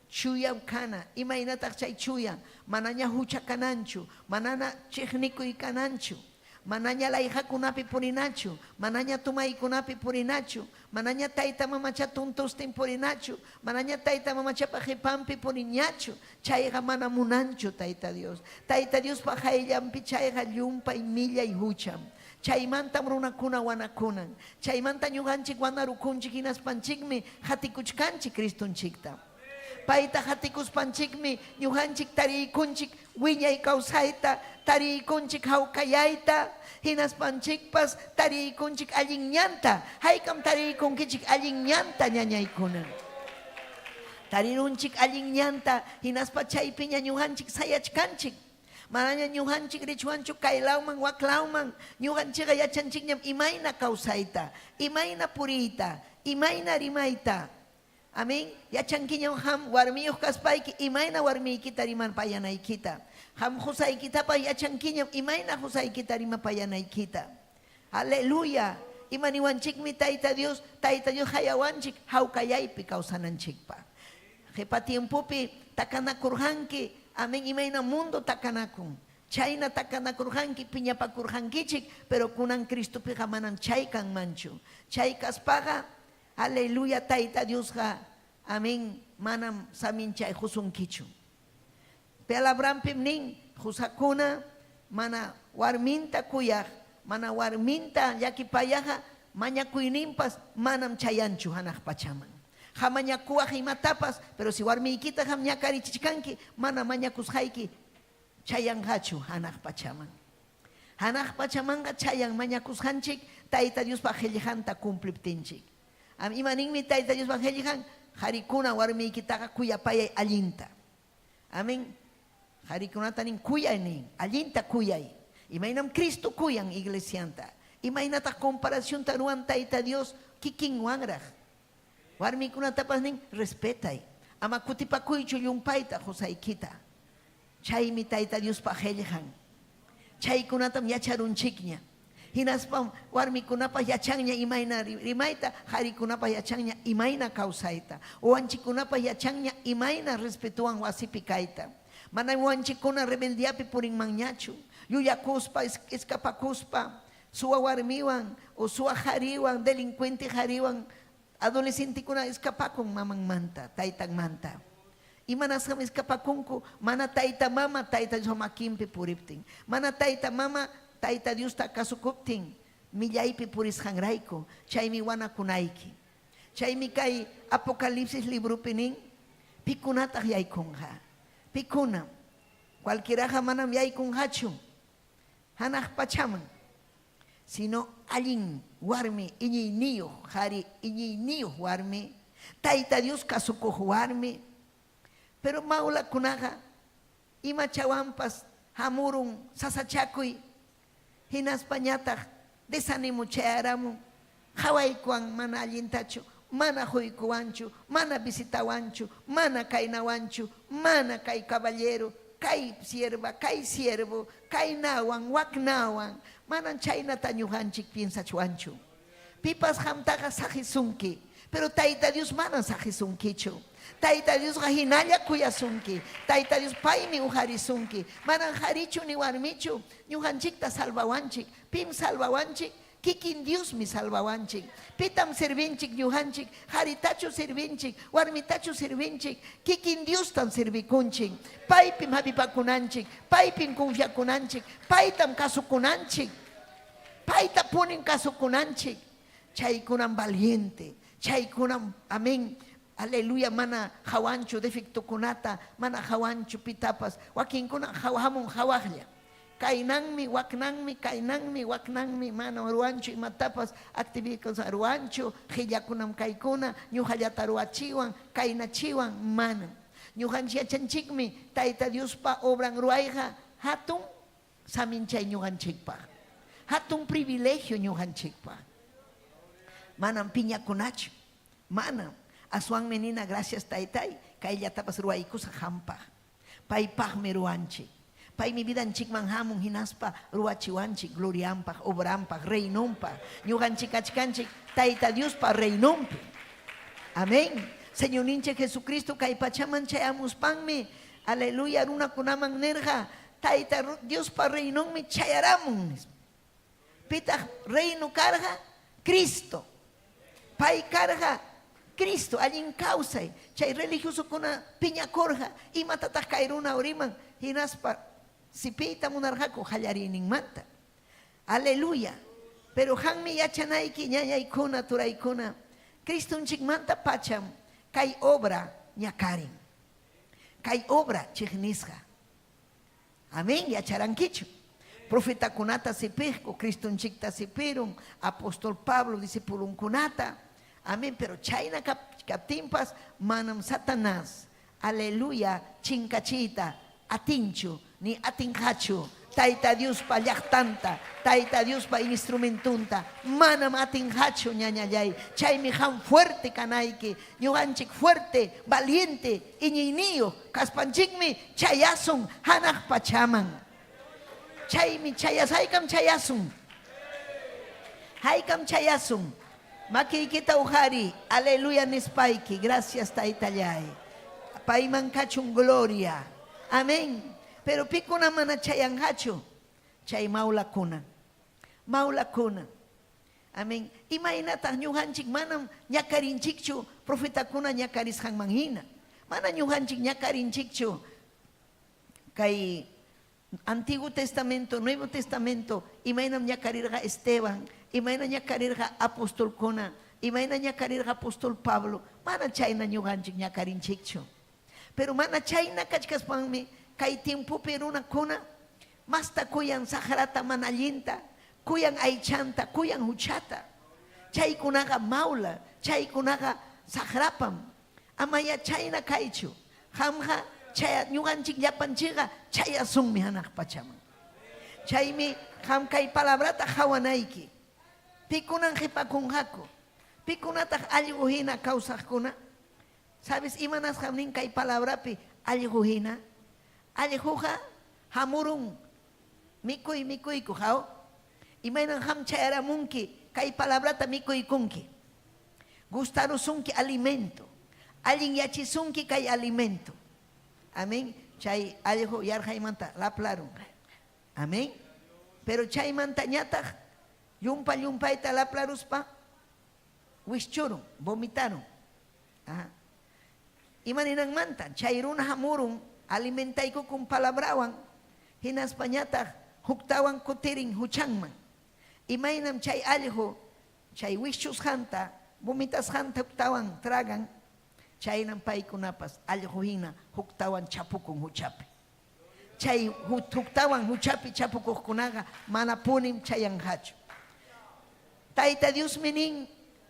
S6: Chuyam kana, imaynataq chay chuyan, manaña huchakananchu, manana chiqnikuy kananchu. Manaña layqakunapi purinachu, manaña tumaykunapi purinachu, manaña tayta mamacha tuntustin purinachu, manaña tayta mamachapa qhipanpi puriñachu, chayqa mana munanchu tayta Dios. Tayta Dios pajayllampi chayqa llumpay millay hucham. Chaymantam runakuna wanakunan, chaymanta ñuqanchik wanarukunchik hinaspanchikmi hatikuchkanchik Cristonchikta. Payta hatikuspanchikmi ñuqanchik tariykunchik wiñay kawsayta, tariykunchik hawkallayta, hinaspanchikpas tariykunchik allin ñanta, haykam tariykunkichik allin ñanta ñañaykuna. Tarirunchik allin ñanta, hinaspa chaypiña ñuqanchik sayachkanchik. Manaña ñuqanchik richuanchu kaylawman waklawman, ñuqanchikqa yachanchikñam imayna kawsayta, imayna puriyta, imayna rimayta. Amén. Yachankiñam ham warmiyuq kaspayki imayna warmiykita rimanpayanaykita. Ham husaykitapas yachankiñam imayna husaykita rimapayanaykita. Aleluya. Imaniwanchikmi tayta Dios hayawanchik hawkallaypi kawsananchikpa. Qhipa tiempopi takanakurqanki, amén, imayna mundo takanakun. Chayna takanakurqanki piñapakurqankichik, pero kunan Cristopiqa manan chay kanmanchu. Chay kaspaqa aleluya tayta Diosqa, amén, manam saminchay husunkichu. Pelabrampim nin, husakuna, mana warminta kuyaq, mana warminta llakipayaqa, mañakuyninpas manam chayanchu hanaq pachaman. Hamañakuwaq imatapas, pero si warmiykita ham ñakarichichkanki, mana mañakusqayki chayanqachu hanaq pachaman. Hanaq pachamanqa chayan mañakusqanchik, tayta Diospa qillqanta cumpliptinchik. Imaninmi tayta Dios qillqan, qarikuna warmiykitaqa kuyapayay allinta. Amén. Qarikunata nin kuyay nin, allinta kuyay. Imaynam Cristo kuyan iglesianta. Imaynataq comparacionta ruwan tayta Dios kikinwanraq. Warmikunatapas nin respetay. Ama kutipakuychu llumpayta husaykita. Chaymi tayta Diospa qillqan. Chaykunatam yacharunchikña. Hinaspam warmikunapas yachanña imayna rimayta, qarikunapas yachanña imayna kawsayta, uwanchikunapas yachanña imayna respetuwan wasipi kayta. Mana uwanchikuna rebeldiapi purinmanñachu, yuyakuspa, escapakuspa, suwa warmiwan o suwa qhariwan, delincuente qhariwan, adolescentekuna escapakun mamanmanta, taytanmanta. Imanasqam escapakunku, mana tayta mama, tayta Dios makinpi puriptin, mana tayta mama, tayta Dios takasukuptin, millaypi purisqanrayku, chaymi wanakunayki. Chaymi kay Apocalipsis librupi nin, pikunataq yaykunqa. Pikuna, Cualquiera manam yaykun hachu. Hanaq pachaman. Sino allin warmi iñiyniyu, hari iñiyniyu warmi. Tayta Dios kasukuq warmi. Pero maula kunaqa ima chawampas hamurun sasachakuy. Hinaspa ñataq desanimu chayaramun. Hawaykuwan mana allintachu. Mana huykuwanchu, mana visitawanchu, mana kainawanchu, mana kay caballero, kay siervo, kay nawan, wak nawan, manan chaynata ñuqanchik piensachuanchu. Pipas hamtaqa saqisunki, pero Tayta Dios manan saqisunkichu. Tayta Dios hinalla kuyasunki, Tayta Dios paymi uharisunki, manan harichu ni warmichu, ñuqanchikta salvawanchik, pim salvawanchik, kikin Dios mi salvawanchik. Pitam servinchik ñuqanchik, haritachu servinchik, warmitachu servinchik, kikin Dios tan servikunchik. Paypim hapipakunanchik, paypim confiakunanchik, paytam kasukunanchik, payta punin kasukunanchik. Chaykunan valiente, chaykunan, amén. Aleluya, mana hawanchu defectokunata, mana hawanchu pitapas, wakinkuna hawamun hawajlla. Kainanmi, waknanmi, mana ruanchu imatapas, actividades ruanchu, hillakunam kaikuna, ñuhallata ruachiwan, kainachiwan, mana. Ñuhanchia chanchikmi, Tayta Dios pa obran ruaiha, hatun saminchay ñuhanchikpa. Hatun privilegio ñuhanchikpa. Manam piñakunachu, manam. Asuan menina, gracias Taytay, kailla tapas ruaikusa hampa. Paypaqmi ruanchik. Pay mi vida en chikman hamun hinaspa ruachiwanchik, gloriampaq, obrampaq, reynompaq, ñuqanchik achkanchik, Tayta Dios pa reynompi. Amén. Señor ninche Jesucristo kay pachaman chayamuspanmi, aleluya, runakunaman nerja, Tayta Dios pa reynonmi chayaramun. Pita reino carga Cristo. Pay carga Cristo, allin causay, chay religioso kuna piña corja, y matatas kairuna oriman, hinaspa. Si pita munarjaco hallarinin manta. Aleluya. Pero hanmi yachanaiki ñañaykuna turaykuna. Cristo un manta pacham. Kay obra ñakarin. Kay obra chignisja. Amén. Yacharanquicho. Profeta kunata sipijko. Cristo un chikta sipirun. Apóstol Pablo discipulun kunata. Amén. Pero chayna captimpas manam Satanás. Aleluya. Chinkachita. Atinchu. Ni atinhachu, Tayta Dios pa llaqtanta, Tayta Dios pa instrumentunta, manam atinhachu ñañallay, chaymi han fuerte kanayki, ñuqanchik fuerte, valiente, iñiyniyu, kaspanchikmi chayasun, hanaq pachaman. Chaymi chayas, haykam chayasun, haykam chayasun, makiykita uhari, aleluya nispayki, gracias Taytallay, payman kachun gloria, amén. Pero pikuna mana chayanhachu, chay maula kuna. Amén. Imaynataq ñuqanchik manam ñakarinchikchu, profeta kuna ñakarisqan manhina. Mana ñuqanchik ñakarinchikchu. Kay Antiguo Testamento, Nuevo Testamento, imaynam ñakarirqa Esteban, imayna ñakarirqa apóstol kuna, imayna ñakarirqa apóstol Pablo, mana chayna ñuqanchik ñakarinchikchu. Pero mana chayna kachkaspanmi, kay tiempo peruna kuna, masta kuyan saharata manallinta, kuyan aychanta, kuyan huchata. Chay kunaga maula, chay kunaga saharapam. Amaya chayna kaychu. Hamha chay ñuqanchik llapanchiqa chayasunmi hanaq pachaman. Chaymi ham kay palabrata hawanayki. Pikunan hipakunqaku. Pikunataq allqu hina kawsaqkuna. Sabes imanas hamnin kay palabrapi allqu hina. Allihuja hamurun mikuyku hao imaynan ham chayaramunki kay palabrata mikuykunki gustarusunki alimento allin yachisunki kay alimento amén chay allihu yarhaymanta laplarun amén pero chaymanta ñataq yumpayta laplaruspa wischurun vomitaron imaninanmanta chayruna hamurun alimentayku con palabrawan, hinaspañataq huktawan kutirin huchanman. Imaynam chay allqu, chay wishchus hanta, vomitas hanta huktawan tragan, chaynam paykunapas allqu hina huktawan chapukun huchapi. chay huktawan huchapi chapukuqkunaqa mana punim chayanqachu. Tayta Dios minin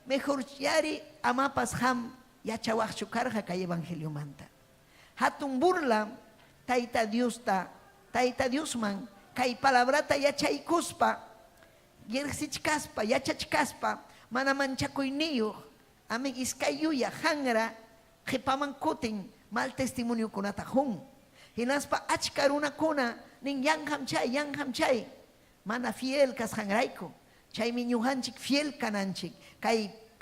S6: mejor yari amapas ham yachawaqchu karqa kay evangelio manta. Hatun burla Tayta Diosman kay palabrata yachaykuspa yersichkaspa yachachkaspa mana manchakuyniyuq amin iskayuya hangra qhipaman kutin mal testimonio kunata hun hinaspa achka runakuna nin yanqam chay mana fiel kasqanrayku chaymi ñuqanchik fiel kananchik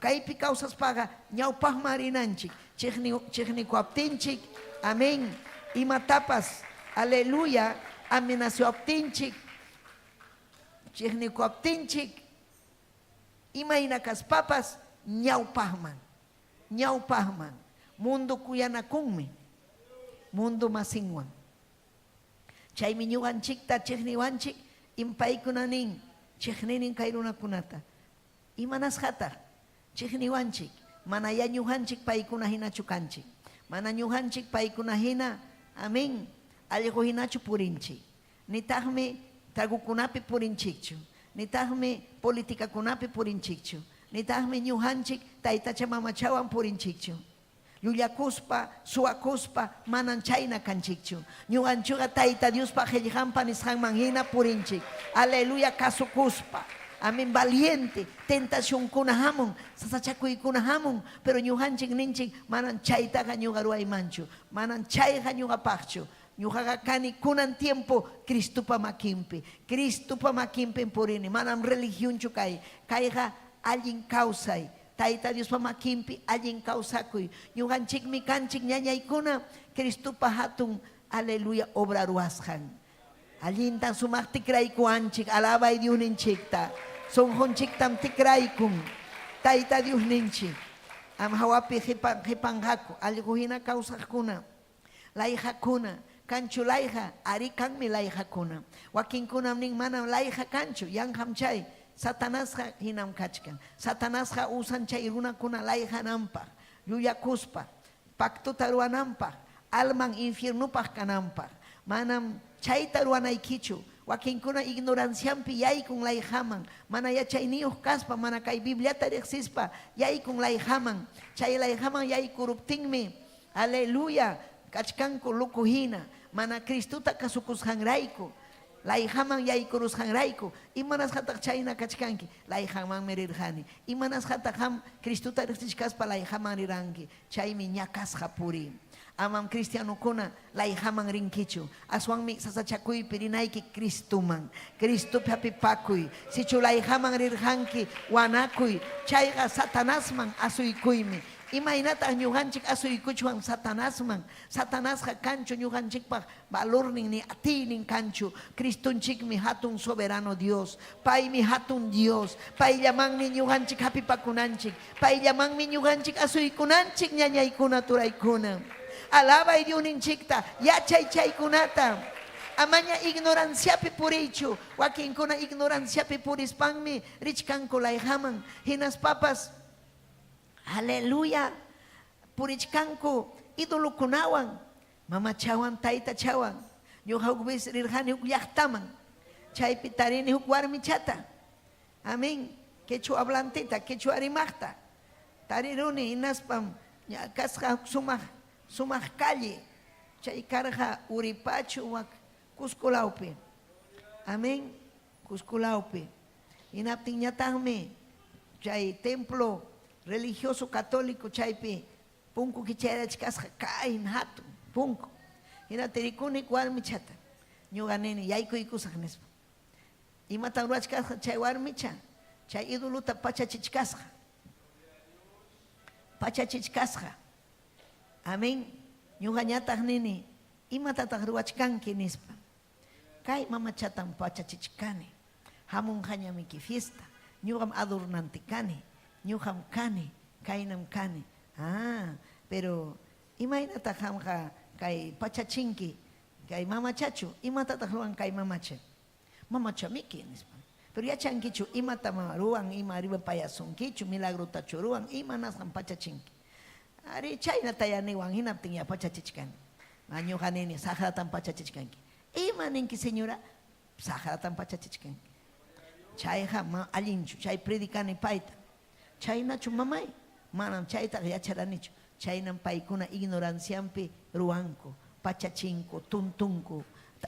S6: kaypi kawsaspaqa ñawpaqman rinanchik chiqnikuaptinchik amén imatapas aleluya amenaciaptinchik chiqnikuaptinchik imaynakaspapas ñawpaqman mundo kuyanakunmi mundo masinwan chaymi ñuqanchikta chiqniwanchik impaykunanin chiqninin kay runakunata imanasqataq chiqniwanchik mana ya ñuqanchik paykuna hinachu kanchik mana ñuqanchik paykuna hina amén allqu hinachu purinchik nitaqmi tragukunapi purinchikchu nitaqmi politikakunapi purinchikchu nitaqmi ñuqanchik taytacha mamachawan purinchikchu llullakuspa suwakuspa manan chayna kanchikchu ñuqanchuqa Tayta Diospa qillqanpa nisqanman hina purinchik aleluya kasukuspa amén valiente tentacionkuna hamun sasachakuykuna hamun pero ñuqanchik ninchik manan chaytaqa ñuqa ruwaymanchu manan chayqa ñuqapaqchu ñuqaqa kani kunan tiempo Cristupa makinpi purini manam religionchu kayqa allin kawsay Tayta Diospa makinpi allin kawsakuy ñuqanchikmi kanchik ñañaykuna Cristupa hatun aleluya obra ruwasqan allintan sumaq tikraykuanchik alabay Diosninchikta sonjonchiktam tikraykun Tayta Diosninchik am hawapi qipanqaku allqu hina kawsaqkuna layqakuna kanchu layqa ari kanmi layqakuna wakinkunam nin manam layqa kanchu yanqam chay Satanasqa hinam kachkan Satanasqa usan chay runakuna layqananpaq llullakuspa pactuta ruwananpaq alman infiernupaq kananpaq manam chayta ruwanaykichu wakinkuna ignoranciampi yaykun layqaman mana yachayniyuq kaspa mana kay Bibliata riqsispa yaykun layqaman chay layqaman yaykuruptinmi aleluya kachkanku luku hina mana Cristuta kasukusqanrayku layqaman yaykurusqanrayku imanasqataq chayna kachkanki layqamanmi rirqani imanasqataq qam Cristuta riqsishkaspa layqaman riranki chaymi ñakasqa puri amam cristianukuna layqaman rinkichu aswanmi sasachakuypi rinayki Cristuman Cristupi hapipakuy sichu layqaman rirqanki wanakuy chayqa Satanasman asuykuymi imaynataq ñuqanchik asuykuchwan Satanasman Satanasqa kanchu ñuqanchikpaq valornin ni atiynin kanchu Cristunchikmi hatun soberano Dios paymi hatun Dios payllamanmi ñuqanchik hapipakunanchik payllamanmi ñuqanchik asuykunanchik ñañaykuna turaykuna alabay Diosninchikta yachay chaykunata amaña ignoranciapi puriychu wakinkuna ignoranciapi purispanmi richkanku layqaman hinaspapas aleluya purichkanku idolukunawan mamachawan taytachawan ñuqa huk vez rirqani huk llaqtaman chaypi tarini huk warmichata amén quechua hablantita quechua rimaqta tariruni hinaspam kasqa huk sumaq calle chay karqa Uripachu wak Cusculawpi amén Cusculawpi hinaptin ñataqmi chay templo religioso católico chaypi punku kichayrachkasqa kayn hatun punku hina tirikunik warmichata ñuqa nini yaykuykusaq nispa imatan ruwachkasqa chay warmicha chay idoluta pachachichkasqa amén ñuqa ñataq nini imatataq ruwachkanki nispa kay mamachatan pachachichkani hamun hañamiki fiesta ñuqam adornantikani ñuqam kani kaynam kani pero imaynataq hamqa kay pachachinki kay mamachachu imatataq ruwan kay mamachamiki nispa pero yachankichu imata ruwan ima riba payasunkichu milagrutachu ruwan imanasqan pachachinki ari chaynata yaniwan hinaptin ya pachachichkani ñuqa nini saqratan pachachichkanki Imaninki señora, sajaratan pachachichkan. Chayja ma alinchu, chay predicani paita. Chaynachu mamay, manam chayta yacharanichu. Chaynam paykuna ignoranciampi ruanku, pachachinko, tuntunku,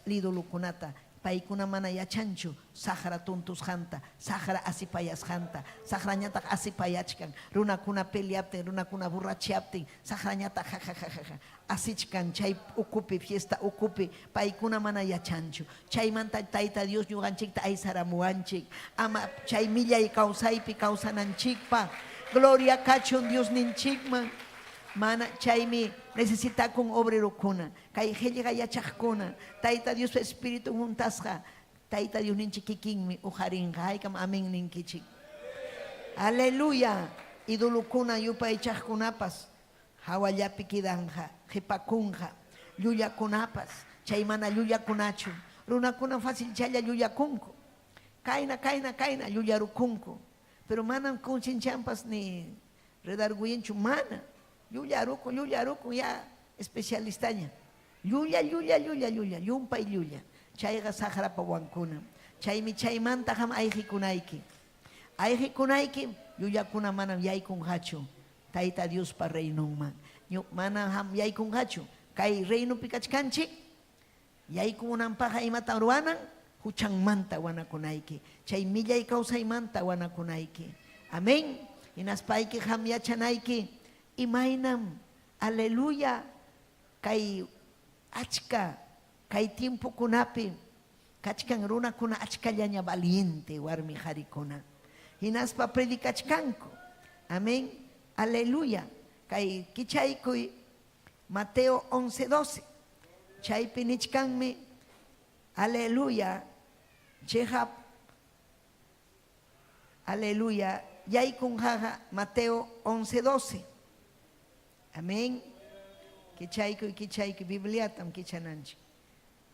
S6: lidulukunata. Paykuna mana yachanchu, sahara tuntus janta, sahara asipayas janta, saharañata asipayachkan, runakuna peleaptin, runakuna burrachiaptin, saharañata jajajaja, asichkan, chay ukupi, fiesta ukupi, paykuna mana yachanchu, chaymanta tayta Dios ñuganchikta aysaramuanchik, ama chay millay kawsaypi kawsananchikpa, gloria kachun Dios ninchikman, mana chaymi necesita con obrero kuna kay helga yachakuna tayta Dios espíritu juntasja tayta Dios ninchikikinmi ujaringa haykam amen ninkichik aleluya idulukuna yupay chakkunapas hawallapi kidanja hipakunja llullakunapas chay mana llullakunachu runakuna fácil challa llullakunku kaina llullarukunku pero manan kunchinchampas ni redarguyinchu mana Llullaruco, ya especialistaña. Llulla, yumpay llulla. Chayga sahara pawankuna. Chaymi chaymanta ham ayjikunaiki. Ayjikunaiki, llullakuna manam yaykun hachu. Tayta Dios pa reynunman. Manam ham yaykun hachu. Kay reynu pikachkanchik. Yaykunampaja imata ruanan, huchanmanta wanakunaiki. Chay millay kawsaymanta wanakunaiki. Amén. Inaspayki ham yachanaiki. Imainam, aleluya, kay achka, kay tiempo kunapi, kachkan runa kuna achka llaña valiente, warmi harikuna. Hinaspa predikachkanko, amén, aleluya, kay kichaykuy, Mateo 11:12, chaypi nichkanmi, aleluya, chehap, aleluya, yaykun jaja, Mateo 11:12. Amén. Kichayku, Biblia tam kichananchi.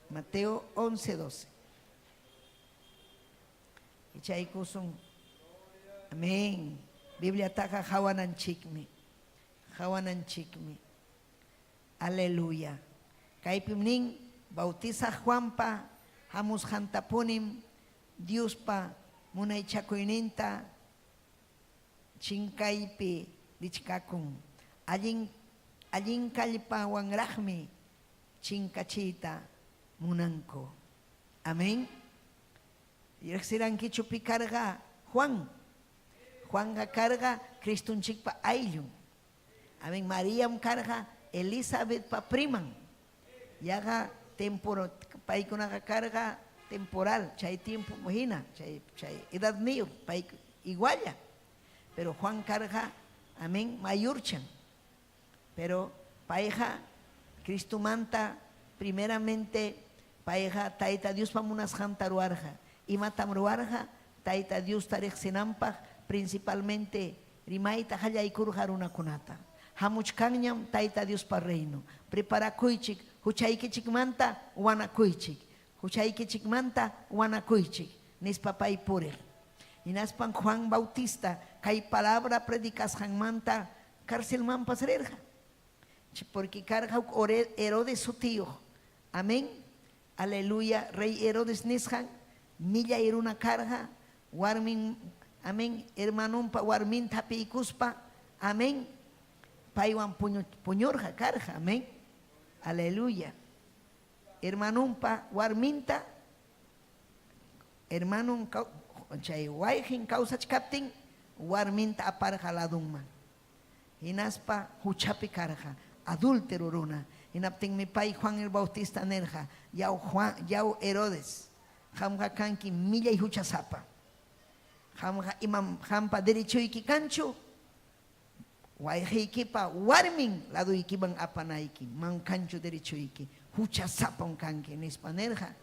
S6: Mateo 11:12. Kichayku son. Amén. Biblia taka hawananchikmi. Aleluya. Kaypimnin bautiza Juanpa, hamus hantapunim, Dios pa munay chakuyninta, chinkaypi lichkakun. Allin kallpa wanrahmi chinkachita munanko. Amén. Yerxirankichu picarga Juan carga Cristunchikpa ayllun. Amén. María carga Elizabeth pa priman. Yaga temporal, paikunaga carga temporal, chay tiempo mojina, chay edad mío, igualla. Pero Juan carga, amén, mayurchan. Pero paeja, Cristo manta, primeramente, paeja, taita Dios pamunas jantaruarja, y matamruarja, taita Dios tarexinampaj, principalmente, rimaita hayaikurja una kunata. Hamuchkanyam, taita Dios pa reino. Prepara kuichik, huchaikichik manta, wana kuichik. Huchaikichik manta, wana kuichik. Nis papay pure. Y naspan Juan Bautista, kay palabra predicas manta, cárcel man pasrerja. Porque carga Herodes su tío. Amén. Aleluya. Rey Herodes Nishan. Milla era una carga. Warmin. Amén. Hermanumpa warmin tapi ikuspa. Amén. Paiwan puñorja carga. Amén. Aleluya. Hermanumpa warminta. Hermanum chay waihin causa captain. Warminta aparja la dumma. Hinaspa huchapi carga. Adúltero runa. Inapting mi pai Juan el Bautista nerja. Yau Herodes. Hamga kanki milla y huchasapa. Hamga imam hampa derecho iki kancho. Waihi pa warmin lado iki bang apanaiki. Man kancho derecho iki. Huchasapa un kanki nispanerja.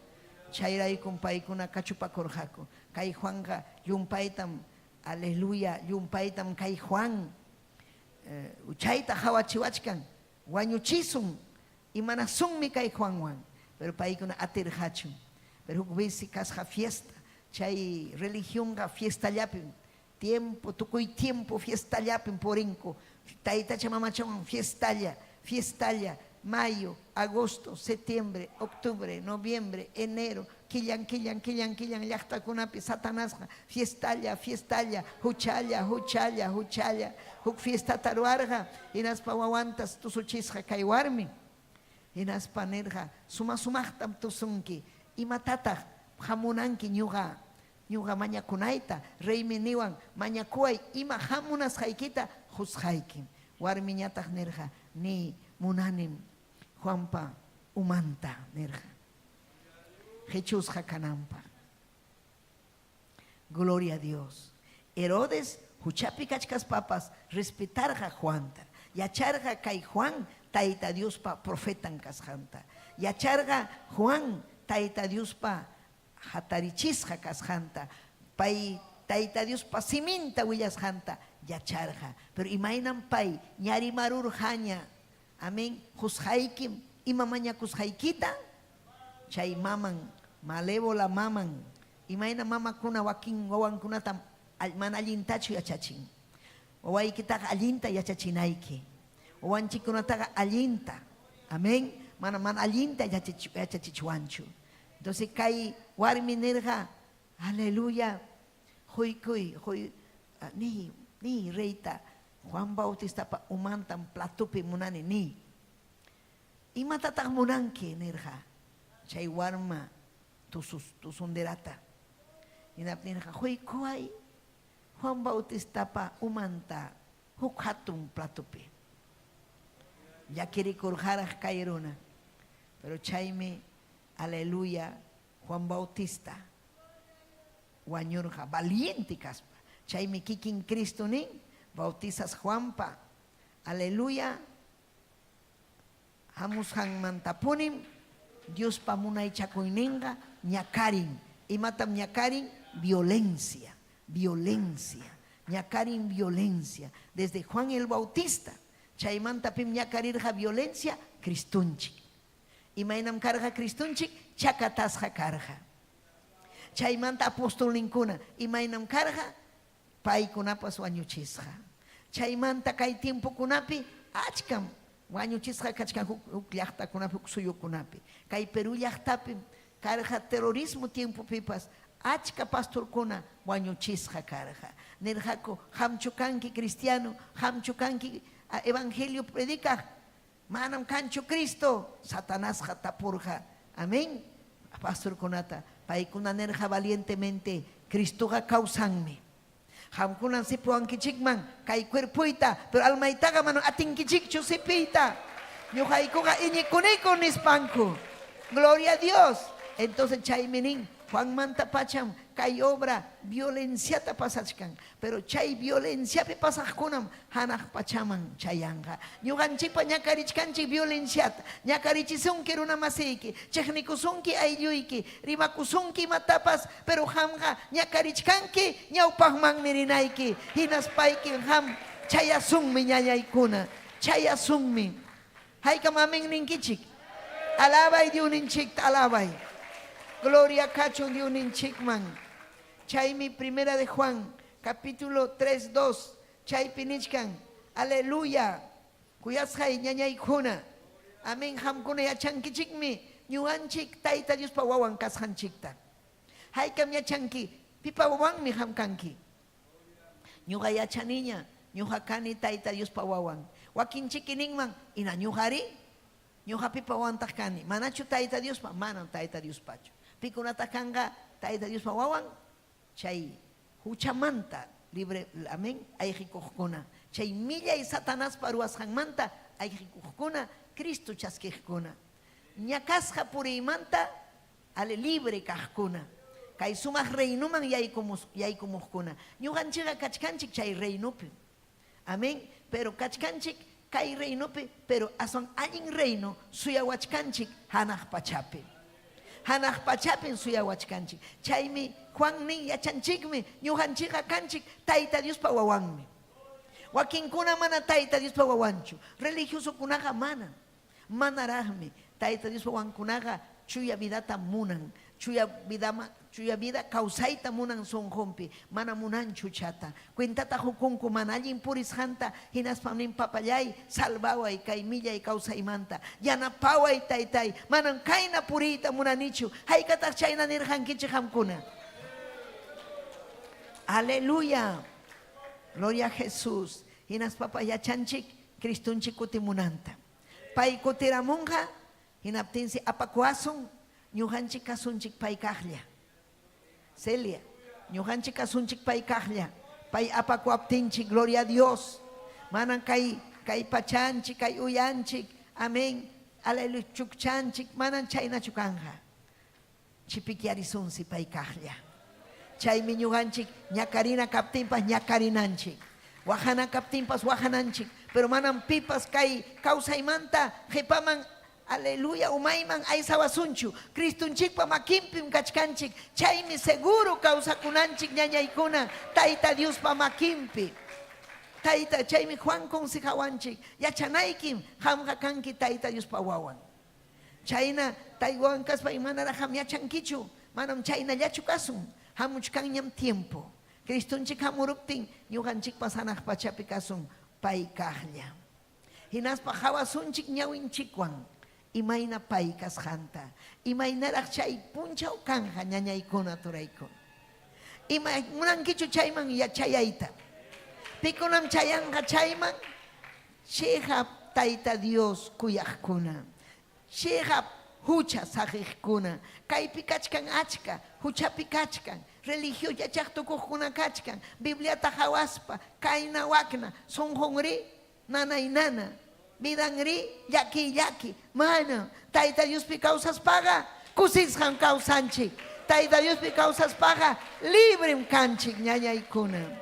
S6: Chairai kumpai kuna kachupa korjako. Kai Juanga yumpaitam. Aleluya. Yumpaitam kai Juan. Uchaita hawachiwachkan. Guanyuchisum y manasum mi kay Juan. Pero paikuna aterhachum. Pero hukbisi kasha fiesta. Chay religión ga fiesta yapin. Tiempo, tukuy tiempo fiesta yapin porinko. Taita chamamachon fiestalla. mayo, agosto, septiembre, octubre, noviembre, enero, killan, llaqtakunapi satanasqa, fiestalla, huchalla, huk fiestata ruarqa, hinaspa wawantas tusuchisqa kay warmi, hinaspa nirqa, sumaqtam tusunki, imatataq hamunanki ñuqa mañakunayta, reymi niwan mañakuay, ima hamunasqaykita husqaykim, warmi ñataq nirqa, ni munanim Juanpa umanta nirqa. Jesús jacanampa. Gloria a Dios. Herodes, huchapi kachkas papas, respetarja Juanta. Yacharga kay Juan, taita Dios pa profetan kasjanta. Yacharga Juan, taita Dios pa hatarichizja kasjanta. Pay taita Dios pa siminta willas janta. Yacharga. Pero imainan pay, ñari marur jaña. Amén. Juzhaikim, imamaña kuzhaikita. Chay maman, malévola maman. Imaina mama kuna wakin wawan kunata man allintachu yachachin. Wawaykitaqa allinta yachachinaiki. Wawanchikunataqa allinta. Amén. Man allinta yachachichuanchu. Entonces kay warmi nirqa, aleluya. Huy ni reita Juan Bautista pa umantan platupi munani ni. Imatataq munanki nirqa. Chay warma tusunderata. Inap nirqa huy kuay Juan Bautista pa umanta huk hatun platupi. Yakirikurjaraq kayruna. Pero chaymi aleluya Juan Bautista wañurqa valiente kaspa. Chaymi kikin Cristo nin bautizas Juanpa. Aleluya. Hamushan mantapunim Dios pa munay chakuyninga ñakarin. Imatam ñakarin violencia. Ñakarin violencia. Desde Juan el Bautista. Chaymantapim ñakarirja violencia Cristunchik. Imaynam karja Cristunchik chakatasja karja. Chaymanta apostolinkuna. Imaynam karja paykunapas wañuchisja. Chaymanta kay tiempo kunapi achkam wañuchisqa kachkan huk llaqtakunapi huk suyukunapi. Kay Perú llaqtapi karqa terrorismo tiempo pipas achka pastorkuna wañuchisqa karqa. Nirqaku hamchu kanki cristiano, hamchu kanki evangelio predicaq, manam kanchu Cristo, Satanasqa tapurqa. Amén. Pastorkunata paykuna nirqa valientemente Cristoqa kawsanmi. Hamkunan sipuankichikman kay cuerpoita, pero almaitaga mano atinkichikchu sipita. Ñuqaykuqa iñikunayku nispanku. Gloria a Dios. Entonces chayminin Juan manta pacham kay obra violenciata pasachkan, pero chay violenciapi pasaqkunam hanaq pachaman chayanga. Ñuqanchikpa ñakarichkanchik violenciata, ñakarichisunki runa masiyki, chiqnikusunki aylluyki, rimakusunki matapas, pero hamqa ñakarichkanki ñawpaqmanmi rinayki, hinaspayki ham chayasunmi ñañaykuna, chayasunmi. Haykam amén ninkichik. Alabay Diosninchikta, alabay. Gloria cachon de un inchikman. Chaymi primera de Juan, capítulo 3:2. Chay pinichkan. Aleluya. Kuyashay ñañaykuna. Amén hamkuna yachankichikmi. Ñuanchik taita Dios pa wawan kashanchikta. Haykam yachanki. Pipa wawanmi hamkanki. Ñuqa yachaniña. Ñuqa kani taita Dios pa wawan. Wakinchikiningman. Ina ñuqari. Ñuqa pipa wawantaq kani. Manachu taita Dios pa. Manan taita Dios pacho. Pikunata kanga taita Dios pa wawan chay huchamanta libre amén ayqikuqkuna chay millay Satanás paruasqanmanta ayqikuqkuna Cristo chaskiqkuna ñakasqa puriymanta ale libre kaqkuna kay sumaq reinuman yaykumuqkuna ñuqanchikqa kachkanchik chay reinupi amén pero kachkanchik kay reinupi pero ason allin reino suyawachkanchik hanaq pachapi. Hanaq pachapin suyawachkanchik. Chaymi Juan nin yachanchikmi ñuqanchikqa kanchik taita Dios pa wawanmi. Wakinkuna mana taita Dios pa wawanchu. Religiosokunaqa manaraqmi. Taita Dios pa wawankunaqa chuya vidata munan. chuya vida causaita munan son hompi, mana munan chuchata. Cuentata jukunku manallin puris janta, hinas pamin papayay, salvaway, kaimilla y causa imanta. Yana paway taytay, manan kaina purita munanichu, haykata chayna nirjankichi hamkuna. Aleluya. Gloria a Jesús. Hinas papaya chanchik, Cristunchik kutimunanta. Pay kutiramunja, hinaptinsi apakuasun, ñujanchik kasunchik pay kahlia. Celia, ñujanchik kasunchik pay kahlia. Pay apakuaptinchik, gloria a Dios. Manan kay pachanchik, kay uyanchik, amén. Aleluya, chukchanchik, manan chayna chukanja. Chipikiarisunsi pay kahlia. Chaymi ñujanchik ñakarina kaptimpas ñakarinanchik. Wahana kaptimpas wahananchik. Pero manan pipas kay kausaymanta jepaman aleluya umayman aysawasunchu. Cristunchikpa makinpim kachkanchik. Chaymi seguro kausakunanchik ñañaykuna Tayta Diospa makinpi. Tayta chaymi Juan consejawanchik. Yachanaykim hamqa kanki Tayta Diospa wawan. Chayna taywan kaspa imanara ham yachankichu. Manam chaynallachu kasun. Hamuchkanyam tiempo. Cristunchik hamuruptin ñuqanchik pasanaq pachapi kasun pay kahlla. Hinaspa hawasunchik ñawinchikwan imayna pay kasqanta. Imaynaraq chay punchaw kanja ñañaykuna turayku. Imay munankichu chayman yachayayta. Pikunam chayanqa chayman shihab Tayta Dios kuyaqkuna. Shihab hucha saqiqkuna. Kaypi kachkan achka, huchapi kachkan. Religio yachaqtukuqkuna kachkan. Bibliata hawaspa, kayna wakna, sonjonri, nanaynana, vidanri, yaki. Mana, Tayta Diospi causas paga, kusisqan causanchik. Tayta Diospi causas paga, librem kanchik ñañaykuna.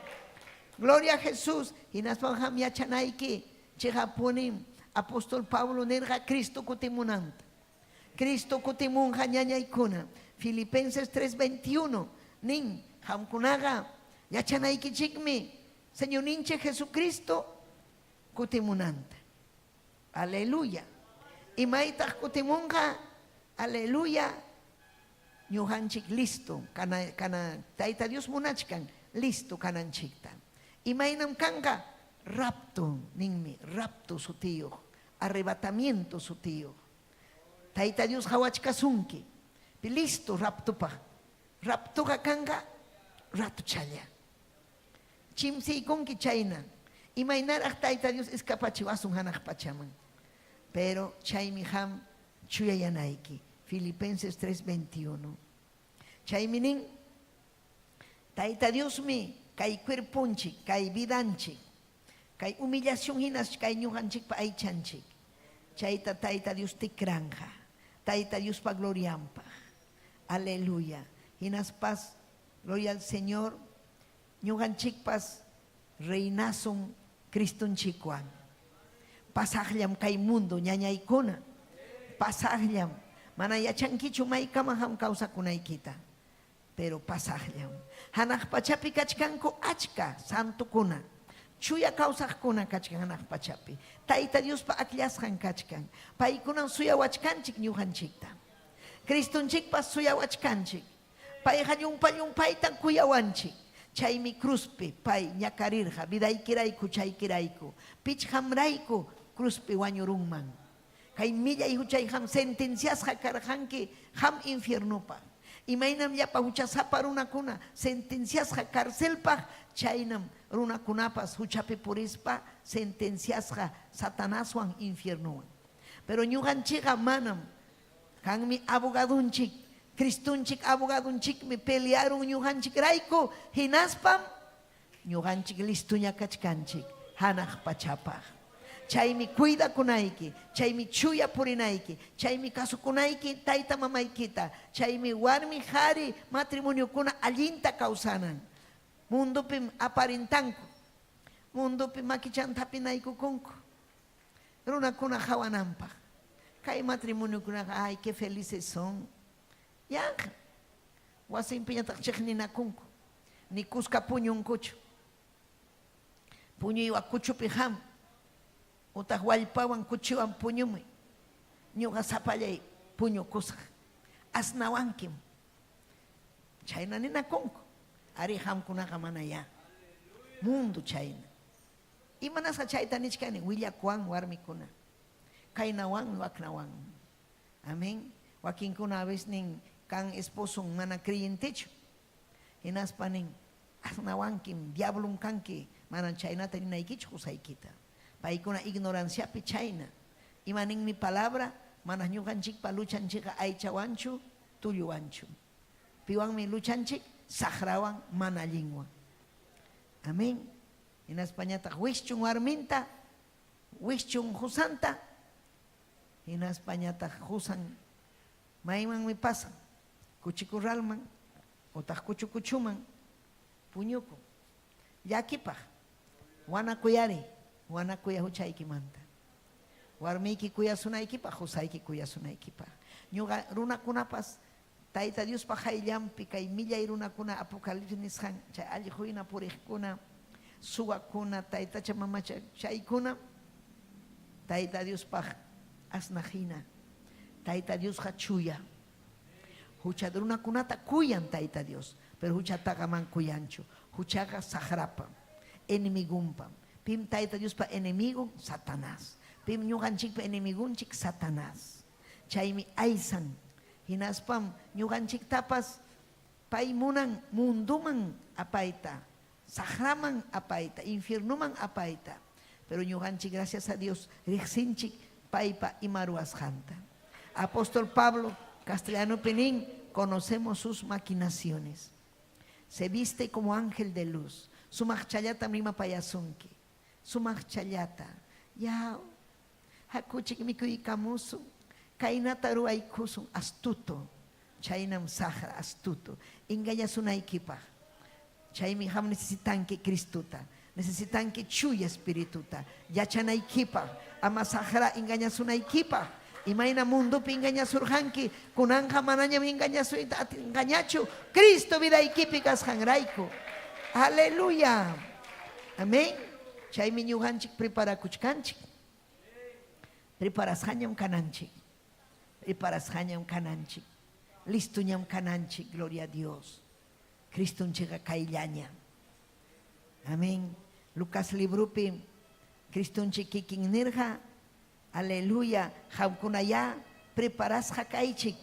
S6: Gloria a Jesús. Hinaspanham yachanayki, chihapunim, apóstol Pablo nirqa Cristo kutimunanta. Cristo kutimunqa ñañaykuna. Filipenses 3:21. Nin hamkunaga yachanaykichikmi Señor ninche Jesucristo kutimunanta. Aleluya. Imaytaq kutimunqa aleluya ñuqanchik listo kana Tayta Dios munachkan listo kananchikta. Imaynam kanqa rapto ninmi rapto sutiyuq arrebatamiento sutiyuq. Tayta Dios hawachkasunki listo raptupaq. Raptuqa kanqa ratu challa. Chimsiykunki chayna. Imaynaraq Tayta Dios escapachiwasun hanaq pachaman. Pero chaymi ham chuyayanayki. Filipenses 3:21. Chaymi nin Tayta Diosmi kay cuerpunchik, kay vidanchik, kay humillación hinas kay ñuqanchikpa aychanchik. Chayta Tayta Dios tikranja. Tayta Diospa gloriampa. Aleluya. Hinas paz, gloria al Señor. Ñuqanchikpas reinasun Cristunchikwan. Pasaqllam kay mundo ñañaykuna. Pasaqllam. Mana yachankichu maykaman ham kawsakunaykita. Pero pasaqllam. Hanaq pachapi kachkanku achka santukuna. Chuya kawsaqkuna kachkan hanaq pachapi. Tayta Diospa akillasqan kachkan. Paykunan suyawachkanchik ñuqanchikta. Cristunchikpas suyawachkanchik. Payqa llumpaytan kuyawanchik. Chaymi cruzpi pay ñakarirqa vidaykirayku chaykirayku. Pichhamrayku cruzpi wañurunman. Kay millay huchay ham sentenciasqa karqanki ham infiernupa. Imaynam llapa huchasapa runakuna sentenciasqa karcelpaq chaynam runakunapas huchapi purispa sentenciasqa satanaswan infiernuwan. Pero ñuqanchikqa manam kanmi abogadunchik Cristunchik abogadunchikmi pelearon ñuqanchik rayku hinaspam ñuqanchik listuña kachkanchik hanaq pachapaq. Chaymi cuidakunayki, chaymi chuya purinayki, chaymi kasukunayki tayta mamaykita, chaymi warmi qhari matrimoniokuna allinta kawsanan. Mundopim aparintanku, mundopim makichantapinaykukunku. Runakuna hawananpaq. Kay matrimoniokuna ay qué felices son. Ya, wasinpi ñataq chiqninakunku, ni kusqa puñunkuchu. Puñuywa kuchupi ham, utaq wallpawan kuchiwan puñumi. Ñuqa sapallay puñu kusqa. Asnawankim, Chayna nina konko. Ari hamkunaqa manaya. Mundo chayna. Imanasqa chayta nichkani willakuwan warmikuna. Kaynawan waknawan. Amén. Wakinkuna a veces nin kan esposo mana creyentichu. Hinaspa nin asnawankim diablum kanki manan chaynata ninaykichu husaykita. Paykuna ignoranciapi chayna. Imanin mi palabra manas ñuqanchikpa luchanchikqa aychawanchu tulluwanchu. Piwanmi luchanchik saqrawan mana allinwan. Amén. Hinaspañataq wishchun warminta, wishchun husanta. Hinaspañataq husan maymanmi pasan. Kuchikurralman, utaq kuchukuchuman, puñuku. Llakipaq, wanakuyari, wanakuya huchaykimanta. Warmiki kuyasunaykipaq, husayki kuyasunaykipaq. Ñuqa runakunapas Tayta Diospaq hayllampi kay millay runakuna apocalipsis nisqan chay allquyna puriqkuna, suwakuna, taytacha mamacha chaykuna, Tayta Diospaq asnahina, Tayta Diosqa chuya. Hucha runakunata kuyan Tayta Dios, pero huchataqa man kuyanchu. Huchaqa saqrapam, enemigumpam. Pim Tayta Diospa enemigo, Satanás. Pim ñuqanchikpa enemigunchik, Satanás. Chaymi aysan. Hinaspam ñuqanchiktapas pay munan munduman apayta, saqraman apayta, infiernuman apayta. Pero ñuqanchik gracias a Dios riqsinchik paypa imaruasqanta. Apóstol Pablo castellano penin, conocemos sus maquinaciones. Se viste como ángel de luz. Su machallata mima payasunki. Su machallata. Ya hakuchik mikuy kamusu. Kainataru aikusun astuto. Chaynam sahra astuto. Engaña sunaykipa. Chaymi ham necesitan que Cristuta. Necesitan que chuya espirituta. Yachanaykipa. Ama sahra engaña sunaykipa. Imaina mundo pingaña surjanki. Kunanja manaña mi engañachu. Cristo vida ikipikas hangraiko. Aleluya. Amén. Chaymi ñujanchik prepara kuchkanchik. Preparas hanyam kananchik. Preparas hanyam kananchik. Listo ñam kananchik. Gloria a Dios. Cristo unchega kaillaña. Amén. Lucas librupi. Cristo unchik kikin nirja. Aleluya. Hamkunaya. Preparas hakaichik.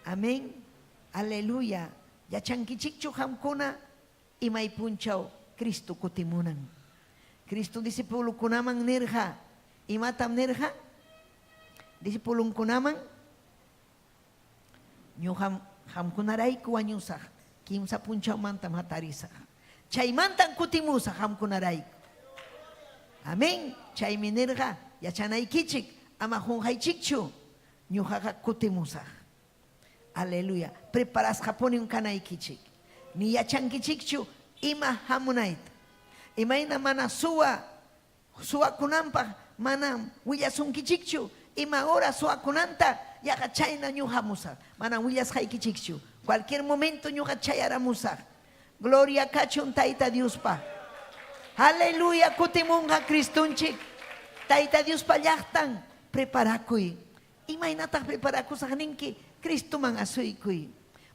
S6: Amén. Aleluya. Yachankichikchu hamkuna. Imay punchaw. Cristo kutimunan. Cristo disipulo kunaman nirja. Imatam nirja. Disipulong kunaman. Nyo hamkunaray kuwanyusak. Kim sa punchaw mantam hatarisak. Chay mantam kutimusak hamkunaray. Amen. Chay minirga. Yachanay kichik. Ama hunghay chikchu. Nyo kutimusak. Aleluya. Preparas haponin kanay kichik. Ni yachan kichikchu. Ima hamunait. Imay na mana suwa kunampa manam willasun kichikchu. Ima hora suwa kunanta yaka chayna ñuhamusa. Manam willas kichikchu. Cualquier momento ñuha chayaramusa. Gloria kachun Tayta Diospa. Aleluya kutimunga Cristunchik. Tayta Diospa llaqtan preparakuy. Imaynataq preparakusaq ninki Cristo man asuykuy.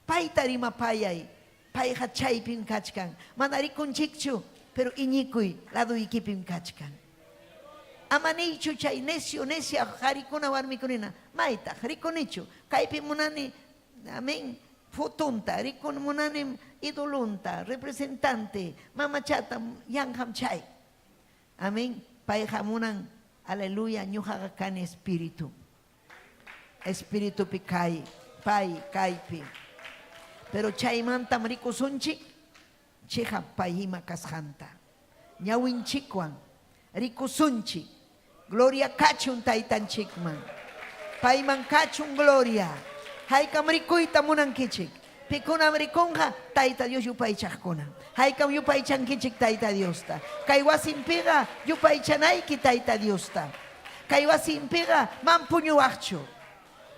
S6: Payta rimapayay. Payqa chaypim kachkan. Mana rikunchikchu. Pero iñikuy lado ikipim kachkan. Amanichu chay necio necia harikuna warmikunina. Maita rikunichu. Kaypi munani. Amén. Futunta. Rikun munani idolunta. Representante. Mamachata. Yangham chay. Amén. Payqa munan. Aleluya. Ñujaga kani espíritu. Espíritu pi kay. Pay kaypi. Pero chaymantam rikusunchik. Cheja payima kashanta. Ñawinchikwan. Rikusunchik. Gloria kachun taytanchikman. Payman kachun gloria. Haykam rikuyta munankichik. Pikunam rikunja Tayta Dios yupaychakuna. Haykam yupaychankichik Tayta Diosta. Kay wasinpiqa yupaychanayki Tayta Diosta. Kay wasinpiqa man puñuwaqchu.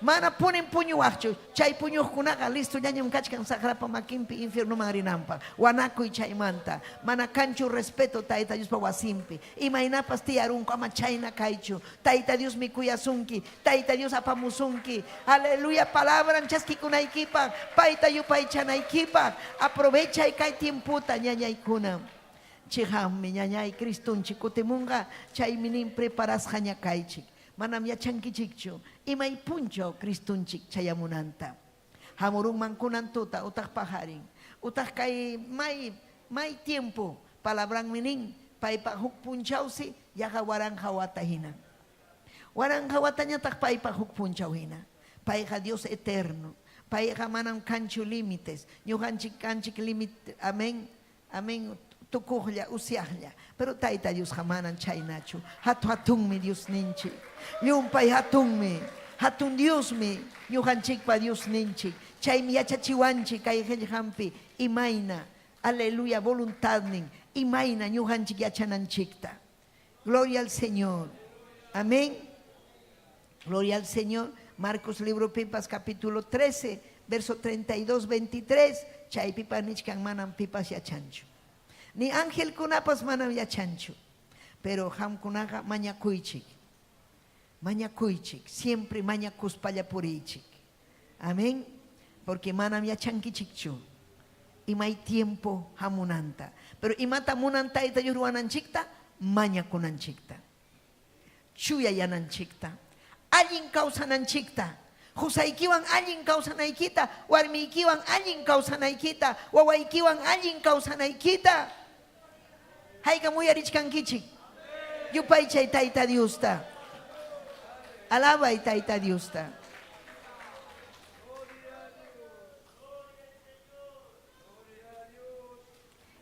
S6: Mana ponen puño wachu, chay puño kunaga listo ñañam kachkan sagrapa makimpi infierno marinampa, wanaku y chaymanta, mana cancho respeto taita Dios pa wasimpi, imainapas tiarunko ama chayna kaichu, taita Dios mi kuyasunki, taita Dios apamusunki, aleluya, palabra chaski kunaikipa, paita yupaychanaikipa, aprovecha y kai tiemputa ñañaykuna. Chiham ñañay Cristunchi kutemunga chay minin preparas haña kaichik. Manam yachankichikchu imay puncho Cristunchik chayamunanta. Hamurun mankunan tuta utak paharin. Utak kay may tiempo palabran minin paipa huk punchausi yaga warang hawatahina. Warang hawatanya tak paipa huk punchauhina. Paiha Dios eterno. Paiha manam cancho límites. Ñuhanchik canchik limit. Amén. Amén. Tukuhля, usiahля. Pero taita Dios jamanan chaynachu. Hatun mi Dios ninchi. Yumpay hatun mi. Hatun Dios mi. Yuhanchik pa Dios ninchi. Chay mi yachachiwanchi kay hampi. Imaina. Aleluya. Voluntad nin. Imaina. Yuhanchik yachananchikta. Gloria al Señor. Amén. Gloria al Señor. Marcos libro Pipas capítulo 13. Verso 32-23. Chay pipa nichkan manan pipas yachanchu. Ni ángel kunapas manam yachanchu, pero ham kunaga mañakuychik, siempre mañakuspalla purichik. Amén, porque manam yachankichikchu, y may tiempo hamunanta, pero imata munanta ita yuruananchikta, mañakunanchikta, chuya yananchikta, allin kausananchikta. Husaykiwan allin kawsanaykita, warmiykiwan allin kawsanaykita, wawaykiwan allin kawsanaykita. Hayka muyarichkankichik. Yupaychay tayta Diosta. Alabay tayta Diosta.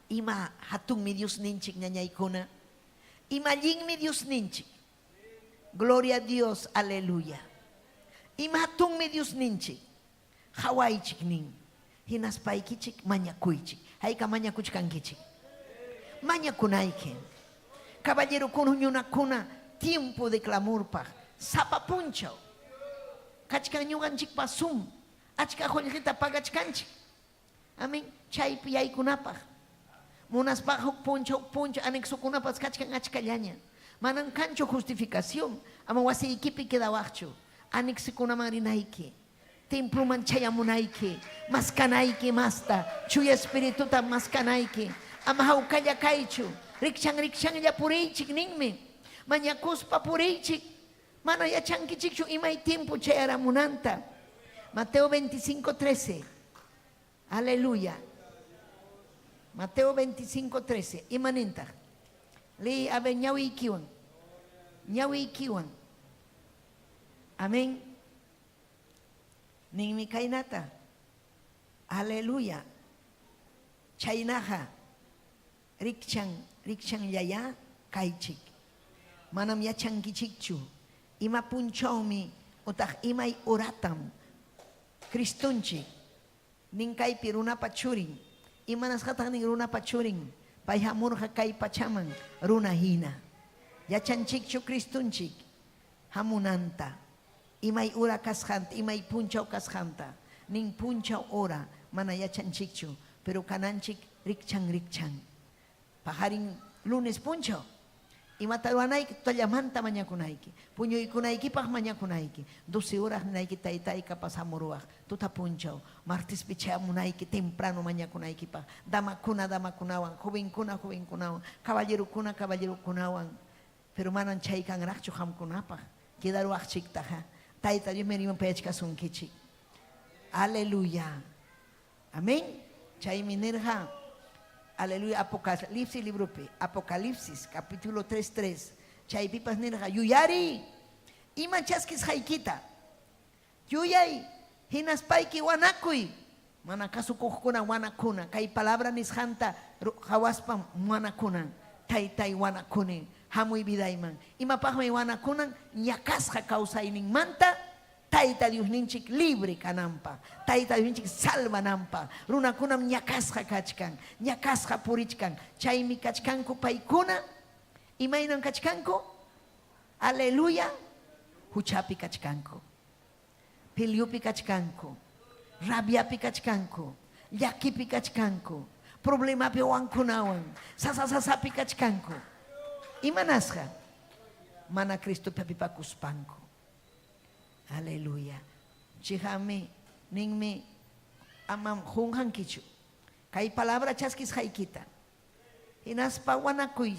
S6: Ima hatun mi Dios ninchik ñañaykuna. Ima allin mi Dios ninchik. Gloria a Dios, aleluya. Imatong mi Dios ninchik, hawaichik nin, hinaspaykichik, mañakuychik, hayka mañakuchkankichik, mañakunaykin, caballero kun kuna tiempo de clamor pa, sapa puncho, kachkanyuganchik pasum, achka joljita pagachkanchik, amen, chay piyaykunapaj, munaspaj huk puncho, anexokunapas kachkan achkallaña, manan kancho justificación, ama wasi ikipi quedawachcho. Anixikuna marinaiki, templo manchayamunaiki, maskanaiki masta, chuya espirituta maskanaiki, amahaukaya kaichu, rikshan ya purichik ningmi, mañakuspa purichik, mana ya chankichichu imay tiempo chayara munanta. Mateo 25:13, aleluya. Mateo 25:13, imaninta, li abe ñawi kiwan. Amén. Ningmi kainata. Aleluya. Chaynaha. Rikshan yaya kaichik. Manam yachankichikchu. Ima punchawmi utah imay oratam. Kristunchik. Ningkay piruna pachuring. Imanas hatang ning runa pachuring. Payhamurha kay pachaman runa hina. Yachanchikchu Kristunchik. Hamunanta. Imay ura kashanta, imay punchaw kashanta, ning punchaw ora, mana yachanchikchu, pero kananchik rikchan. Paharing lunes punchaw, imataruanayki tollamanta mañakunayki, puñuykunayki pah mañakunayki, 12 horas nayki taytay kapas hamuruaj, tuta punchaw, martes pichamunayki temprano mañakunayki pah, damakunawan, jovenkunawan, caballerokunawan, pero manan chaykan rakchu hamkunapah, kidaruaj chiktaja. Taita Dios me pechka sunkichik. Aleluya. Amén. Chay minerja. Aleluya. Apocalipsis libro P. Apocalipsis capítulo 3:3. Chay pipas nerja. Yuyari. Ima chaskis haikita. Yuyay. Hinaspaiki wanakui. Manakasu kuhkuna wanakuna. Kay palabra nishanta. Hawaspam wanakuna. Taitai wanakuni. Hamuy vidayman. Imapahmay wanakunan ñakasqa kawsaynin manta Taita Dios ninchik libre kanampa. Taita Dios ninchik salvanampa. Runakunam ñakasqa kachkan. Ñakasqa purichkan. Chaymi kachkanku paykuna. Imaynan kachkanku. Aleluya. Huchapi kachkanku. Piliupi kachkanku, rabiapi kachkanku, llakipi kachkanku, problemapi wankunawan, sasasasapi kachkanku. Imanasqa, mana Cristo papipakuspanku. Aleluya. Chihami, ningmi, amam hunhankichu. Kay palabra chaskis haikita. Hinaspa wanakuy,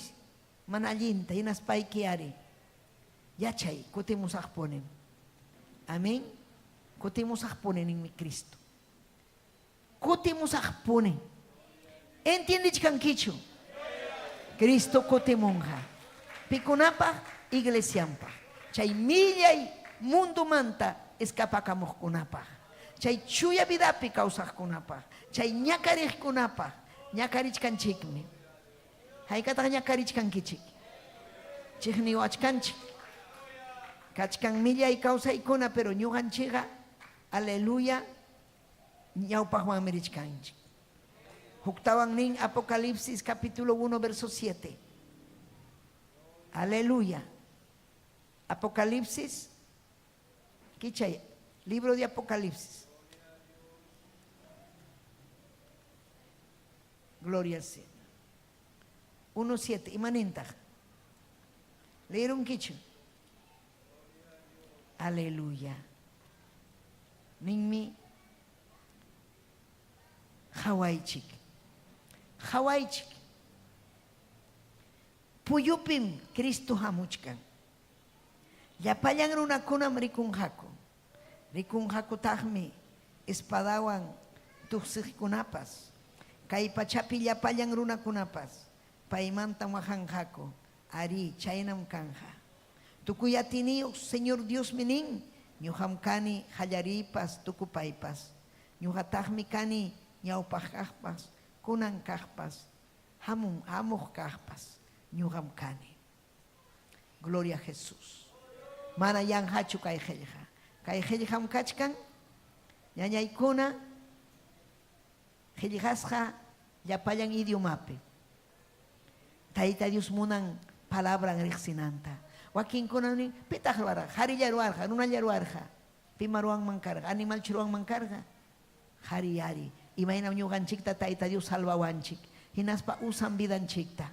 S6: manalinta, hinaspa ikiari. Yachay, kutimus akponen. Amen. Kutimus akponen ningmi Cristo. Kutimus akponen. Entiende chikankichu? Cristo kutimunha. Pikunapa, iglesiampa. Chay millay mundo manta escapakamuhkunapa. Chay chuya vidapi kausaqkunapa. Chay ñakarikkunapa. Ñakarichkanchikmi. Haykataq ñakarichkankichik. Chikniwachkanchik. Kachkan millay kawsaykuna pero ñuqanchikqa aleluya ñawpaqwanmi richkanchik. Huktawan nin Apocalipsis capítulo 1 verso 7. Aleluya. Apocalipsis. Kichay, libro de Apocalipsis. Gloria al Señor. 1:7. Imanintah. Leyeron kichu. Aleluya. Ningmi Hawaichik. Hawaichik. Puyupim Cristo hamuchkan. Yapallan runakunam rikunhaku. Rikunhaku tahmi espadawan tuksikunapas. Kay pachapi yapallan runakunapas. Paimantam wahanhaku. Ari chaynam kanja. Tukuyatiniuk Señor Dios minin. Ñuhamkani hallaripas tukupaypas. Ñuhatahmi kani ñawpajkajpas. Kunan kajpas. Hamuj kajpas. Ñuhamkani. Gloria a Jesús. Mana yang hachu kay helja. Kay heljam kachkan. Ñañaykuna. Heljasja yapayan idiomapi. Taita Dios munan palabra rixinanta. Wakin kuna ni pitahruarja, harillaruarja, nunallaruarja. Pimaruan mancarga, animal chiruan mancarga. Hariyari. Imaina ñuganchikta taita Dios salvawanchik. Hinaspa usan vidanchikta.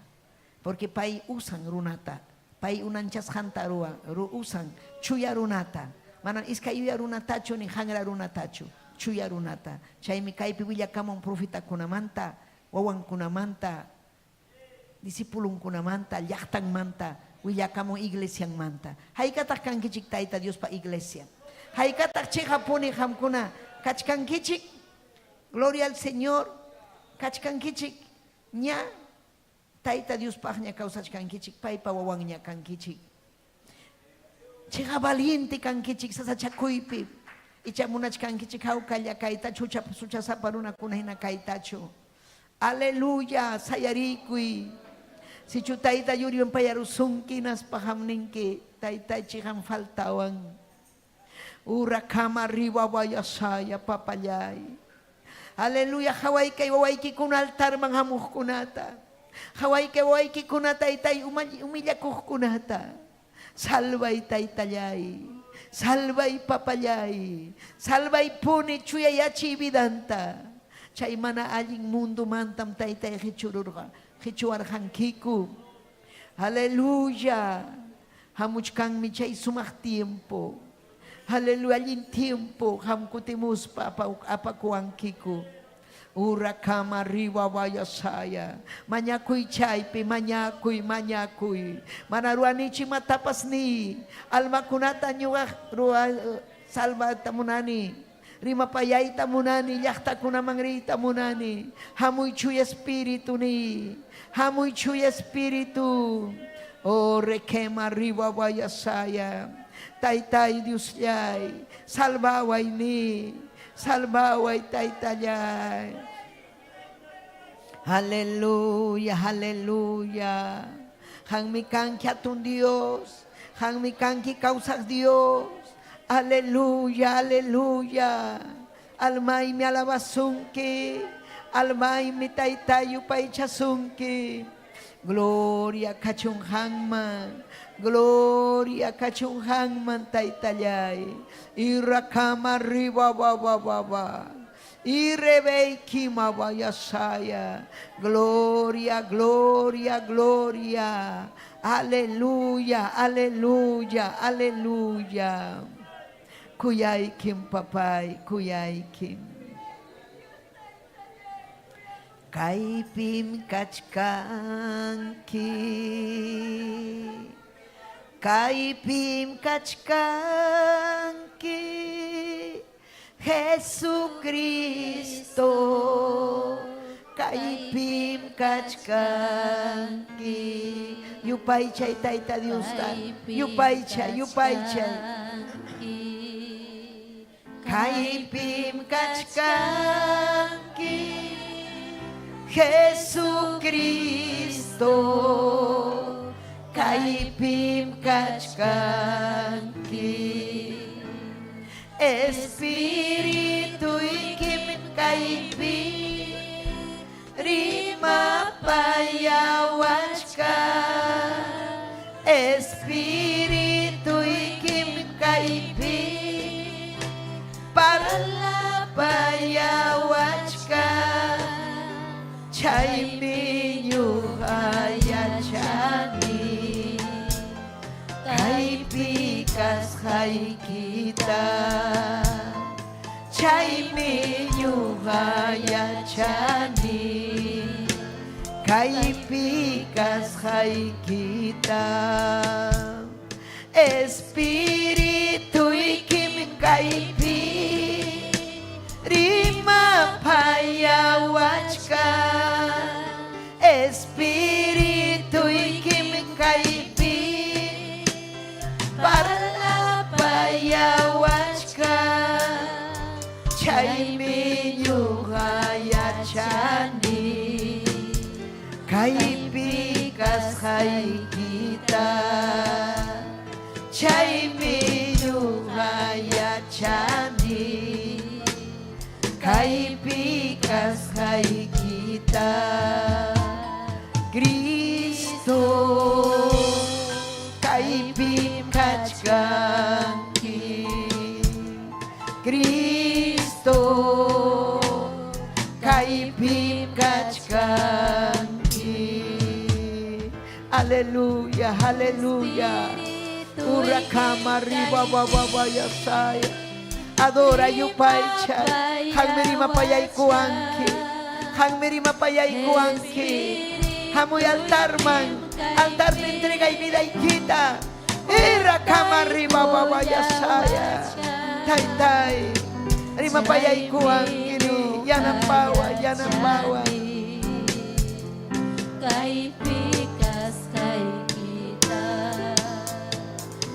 S6: Porque pay usan runata. Pay unanchas jantarua, usan chuya runata. Manan iskayuya runatacho ni hangra runatacho. Chuya runata. Chaymi kaypi willakamon profita kunamanta, wawan kunamanta, disipulun kunamanta, llaqtan manta, willakamon iglesia manta. Haykataq kankichik taita Dios pa iglesia. Haykataq chihapuni hamkuna kachkankichik. Gloria al Señor. Kachkankichik ña taita Dios pagña kausachkankichik paypa wawanña kankichik. Chiha valiente kankichik sasachakuypi. Ichamunachkankichik haukalla kaita suchasapa runakuna hina kaitachu. Aleluya, sayarikuy. Si chutaita yurion payarusunki naspahamninki taita chiham faltawan. Urakama riwa wayasaya papayay. Aleluya, hawaykay wawaiki kun altar manghamuh kunata. Hawaykay kunata itay umillakuh kunata. Salvay taytayay. Salvay papayay. Salvay puni chuyayachi vidanta. Chay mana alling mundo mantam taytay hichururga. Hichuarhankiku. Aleluya. Hamuchkan mi chay sumak tiempo. Haleluya, alin tiempo hamkutimus apakuankiku. Urakama riwa wayasaya. Manyakuy chaypi, manyakuy. Manaruanichi matapas ni. Almakunata nyuah salva tamunani. Rima payay tamunani, yakta kunamangri tamunani. Hamuy chuy espiritu ni. Hamuy chuy espiritu. Oh, requema riwa wayasaya. Taytay Dios yay, salvaway ni, salvaway taytayay. Aleluya, aleluya. Hang mi kanki atun Dios, hang mi kanki causas Dios. Aleluya, aleluya. Almay mi alabasunki, almay mi taytayu paichasunki. Gloria kachung hangman. Gloria kachung hangman taitallay. Irakama riba baba. Irebei kima vayasaya. Gloria, gloria, gloria. Aleluya, aleluya, aleluya. Kuyay kim papay, kuyay kim. Kaipim kachkanki. Kaipim kachkanki. Jesucristo. Kaipim kachkanki. Yupay chay taita Dios ta. Yupay chay. Kaipim kachkanki. Jesucristo. Kaipim kachkanki. Espíritu ikim kaipim. Rima payawachka. Espíritu ikim kaipim. Parla payawachka. Chay minyuhayachani. Kaipikas haikita. Chay minyuhayachani. Kaipikas haikita. Espíritu ikim kaipi. Rima payawachka. Espíritu ikim kaipi. Parla payawachka. Chay minyuhayachani. Kaipikas haikita. Chay minyuhayachani. Kaipikas haikita. Cristo kaipim kachkanki. Cristo kaipim kachkanki. Aleluya, aleluya. Urakama riba baba yasaya. Adora yupaicha. Hangmerima payay kuanki. Hangmerima payay kuanki. Hamoy altar man. Altar de entrega y vida y quita. Irakama riba baba yasaya. Tai. Rima payay kuanki. Yanampawa.
S7: Kaipikas kaikita.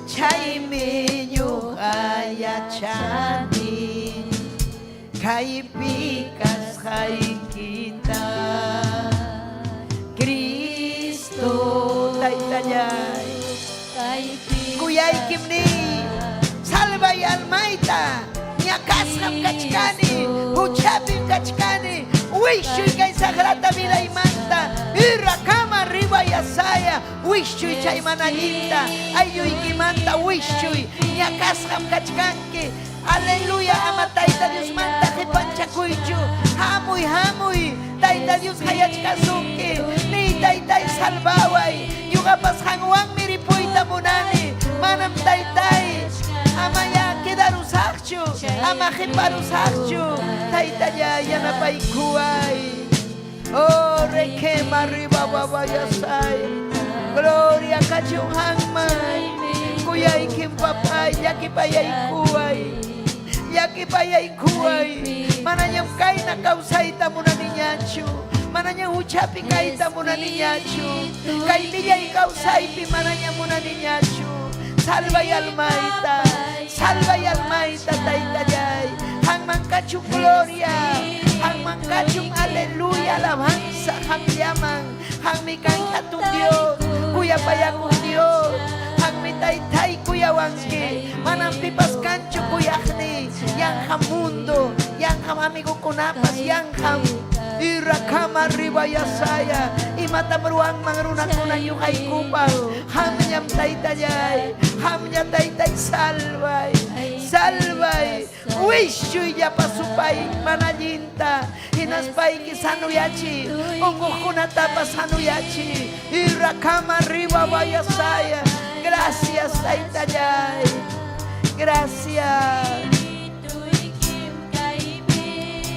S6: Chay minyuhayachani. Kaipikas haikita. Cristo taitayay. Kuyay kimni. Salvay almaita. Nyakasham kachkani. Huchapim kachkani. Wishuy kay sagrata vida imanta. Irakama riba yasaya. Wishuy chay manayinta. Ayuy kimanta wishuy. Nyakasham kachkanki. Aleluya, ama taita Dios manta que panchakuychu. Hamuy. Taita Dios hayachkasunki. Ni taita salvaway. Yugapas hangwang miripuita munani. Manam taitai. Ama ya quedarusakchu. Ama jiparusakchu. Taita ya yanapaikuay. Oh, requema arriba baba yasay. Gloria kachung hangmay. Kuyay kim papay. Yakipayay kuay. Mananyang kay na kausayta mo na ninyachu. Mananyang huchapi kaita mo na ninyachu. Kay niyay kausaypi mananyang mo na ninyachu. Salvay almaita taitayay. Hang mangkachung gloria. Hang mangkachung aleluya alabanza. Hang yamang. Hang mikang atong Diyos. Kuya payakong Diyos. Hang mitay kuya wangki. Manampipas kancho kuyakni. Yang ham mundo. Yang ham amigo kunapas. Yang ham irakama riba yasaya. imata bruang mangruna kuna nyuhay kupa hamnyam taytayay hamnya taytay salvay salvay wishu ya pasupay manalinta hinaspay kisanuyachi ongokuna tapa sanuyachi irakama riba bayasaya gracias taytayay gracias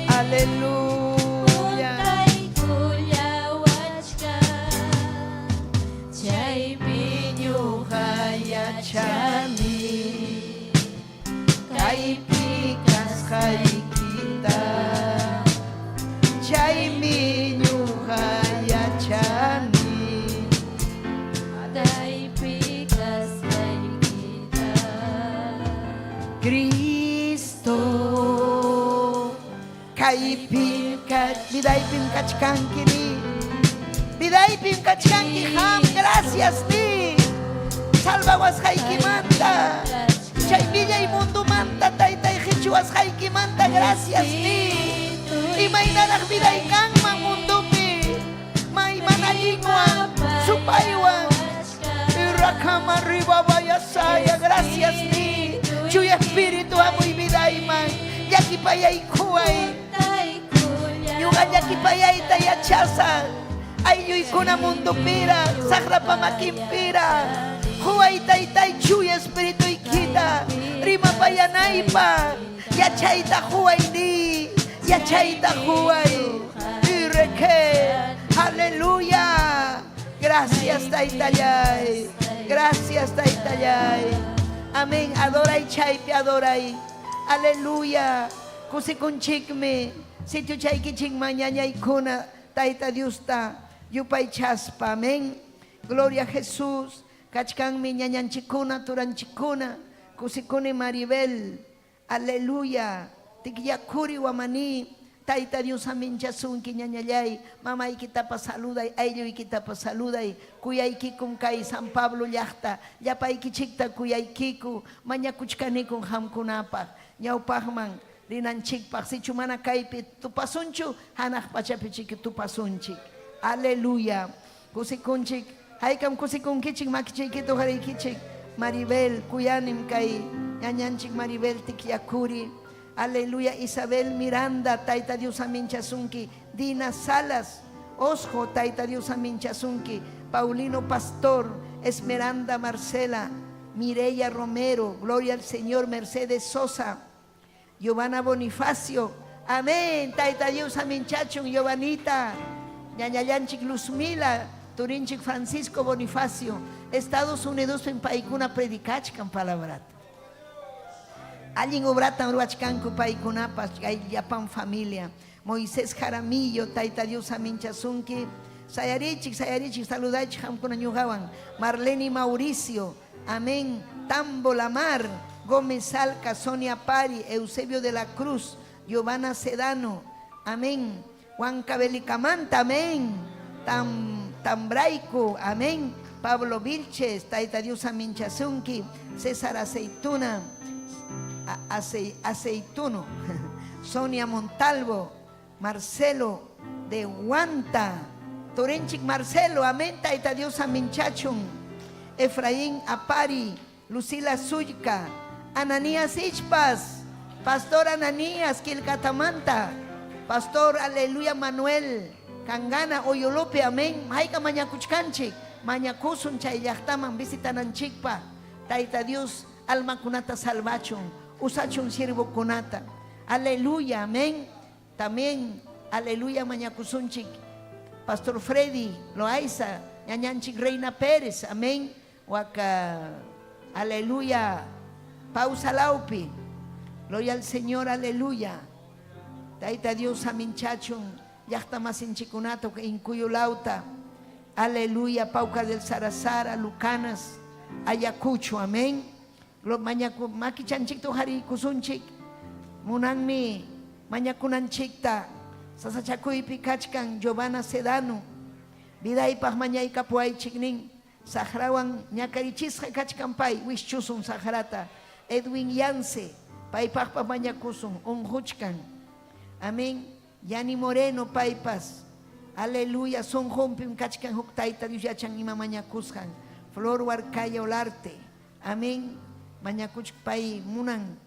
S6: aleluya chani kay pikas kay kita chay minyo kaya chani Cristo kay pikas biday pikas kangkini biday pikas kangki ham gracias ti salvawas haiki manta chay villa y mundo manta taytay hichuas haiki manta gracias ti imay nanak biday kang mamundupi may manalingwan supaywan irakama riba bayasaya gracias ti chuy espíritu amoy biday man yakipayay kuay yuga yakipayay tayachasa ayuy kuna mundo pira sakra pamakimpira huay taytay chuy espíritu ikita rima payanaypa yachayta huay ni yachayta huay ireke aleluya gracias taytayay gracias taytayay amén adoray chaypi adoray aleluya kusikunchikmi sitio chayki chikmañañaykuna tayta Diosta yupay chaspa amén gloria a Jesús kachkanmi ñañanchikuna turanchikuna kusikuni Maribel aleluya tikyakuri wamani tayta Dios aminchasunki ñañallay mamaykitapa saluday aylluykitapa saluday kuyaykikum kay San Pablo llaqta llapaykichikta kuyaykiku mañakuchkanikun hamkunapaq ñawpaqman rinanchikpaq sichu mana kaypi tupasunchu hanaq pachapichiki tupasunchik aleluya kusikunchik haykam kusikunkichik makichaykita ujaraykichik Maribel kuyanim kay ñañanchik Maribel tikyakuri aleluya Isabel Miranda tayta Dios aminchasunki Dina Salas Osjo tayta Dios aminchasunki Paulino Pastor Esmeranda Marcela Mireya Romero gloria al Señor Mercedes Sosa Giovanna Bonifacio amén tayta Dios aminchachun Giovanita ñañallanchik Luzmila Turinchik Francisco Bonifacio Estados Unidos en paikuna predikachkan palabrat allin obratan ruachkanku paikunapas ay yapan familia Moisés Jaramillo tayta Dios aminchasunki sayarichik saludaychik hamkuna ñuqawan Marlene Mauricio amén Tambo Lamar Gómez Alca Sonia Pari Eusebio de la Cruz Giovanna Sedano amén Juan Cabelicamanta amén Tambraico amén Pablo Vilches tayta Dios aminchasunki César Aceituna Aceituno Sonia Montalvo Marcelo de Huanta Torenchik Marcelo amén tayta Dios aminchachun Efraín Apari Lucila Suyka Ananías Ichpas Pastor Ananías Quilcatamanta Pastor aleluya Manuel Kangana Oyolope amén hayka mañakuchkanchik mañakusun chay llaqtaman visitananchikpa tayta Dios almakunata salvachun usachun sirvo kunata aleluya amén también aleluya mañakusunchik Pastor Freddy Loaiza ñañanchik Reina Pérez amén waka aleluya Pausa Laupi gloria al Señor aleluya tayta Dios aminchachun llaqta masinchikunato incuyo lauta aleluya Pauca del Sarazara Lucanas Ayacucho amén lo mañaku makichanchik to hari kusunchik munanmi mañakunanchikta sasachakuypi kachkan Giovanna Sedano vidaypaq mañayka puaychiknin sahrawan ñakarichisqa kachkanpay wishchusun sahrata Edwin Yance paypaqpa mañakusun unhuchkan amén Yani Moreno paypas Aleluya, son hompim kachkan huk taita Dios yachan ima mañakushan. Flor Huarcaya Olarte. Amén. Mañakuch pay munan.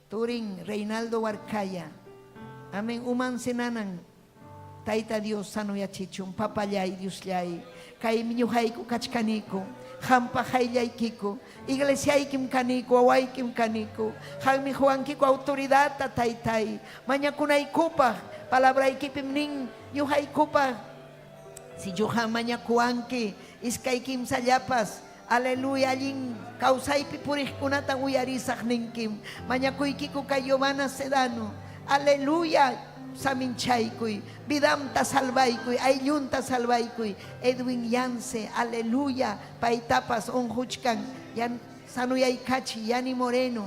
S6: Turing Reinaldo Huarcaya. Amén. Uman senanan. Taita Dios sano yachichun. Papayay Dios yay. Kay minyuhayku kachkaniko. Hampa hayaykiko. Iglesia ikim kaniko. Awaikim kaniko. Hagmi juankiko autoridad taitay. Mañakunay kupah. Palabra ikipim ning. Yuhay kupah. Si yuha mañakuanki. Iskaykim sayapas. Aleluya, allin kausaypi purij kunata uyarisak ninkim. Mañakuykiku kayobana sedano. Aleluya, saminchaykuy. Vidamta salvaykuy, ayllunta salvaykuy. Edwin Yance, aleluya. Paitapas onjuchkan. Yan sanuyaykachi, Yani Moreno.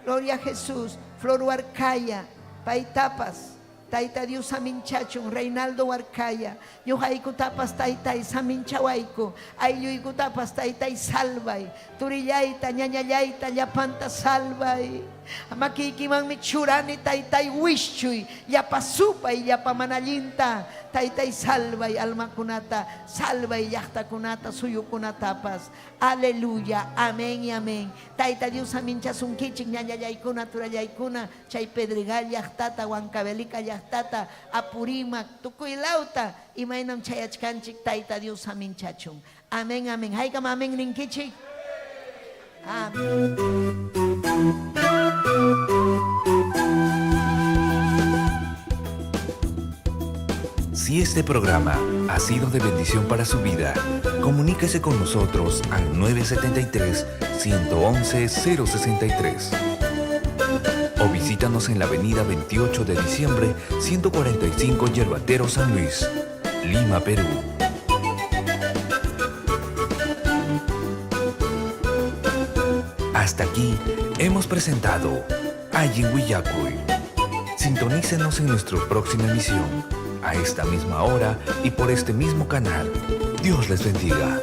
S6: Gloria a Jesús. Flor Huarcaya, Paitapas. Taita Dios saminchachun, Reinaldo Huarcaya. Yuhayku tapas taitay saminchawayku. Ayluyku tapas taitay salvay. Turillayta, ñañallayta, llapanta salvay. Makikiman michurani taitay wischuy. Llapasupay, llapamanallinta. Taitay salvay, almakunata. Salvay, llaqtakunata, suyukunatapas. Aleluya, amén y amén. Taita Dios saminchasun kichik, ñañallaykuna, turallaykuna. Chay Pedregal, llaqtata, Huancavelica, llaqtata, Apurimac, Tukuylauta. Imaynam chayachkanchik, taita Dios saminchachun. Amén, amén. Haykam amén ninkichik. Amén.
S2: Si este programa ha sido de bendición para su vida, comuníquese con nosotros al 973-111-063 o visítanos en la avenida 28 de diciembre, 145 Yerbatero, San Luis, Lima, Perú. Hasta aquí hemos presentado Ayin Willacuy. Sintonícenos en nuestra próxima emisión, a esta misma hora y por este mismo canal. Dios les bendiga.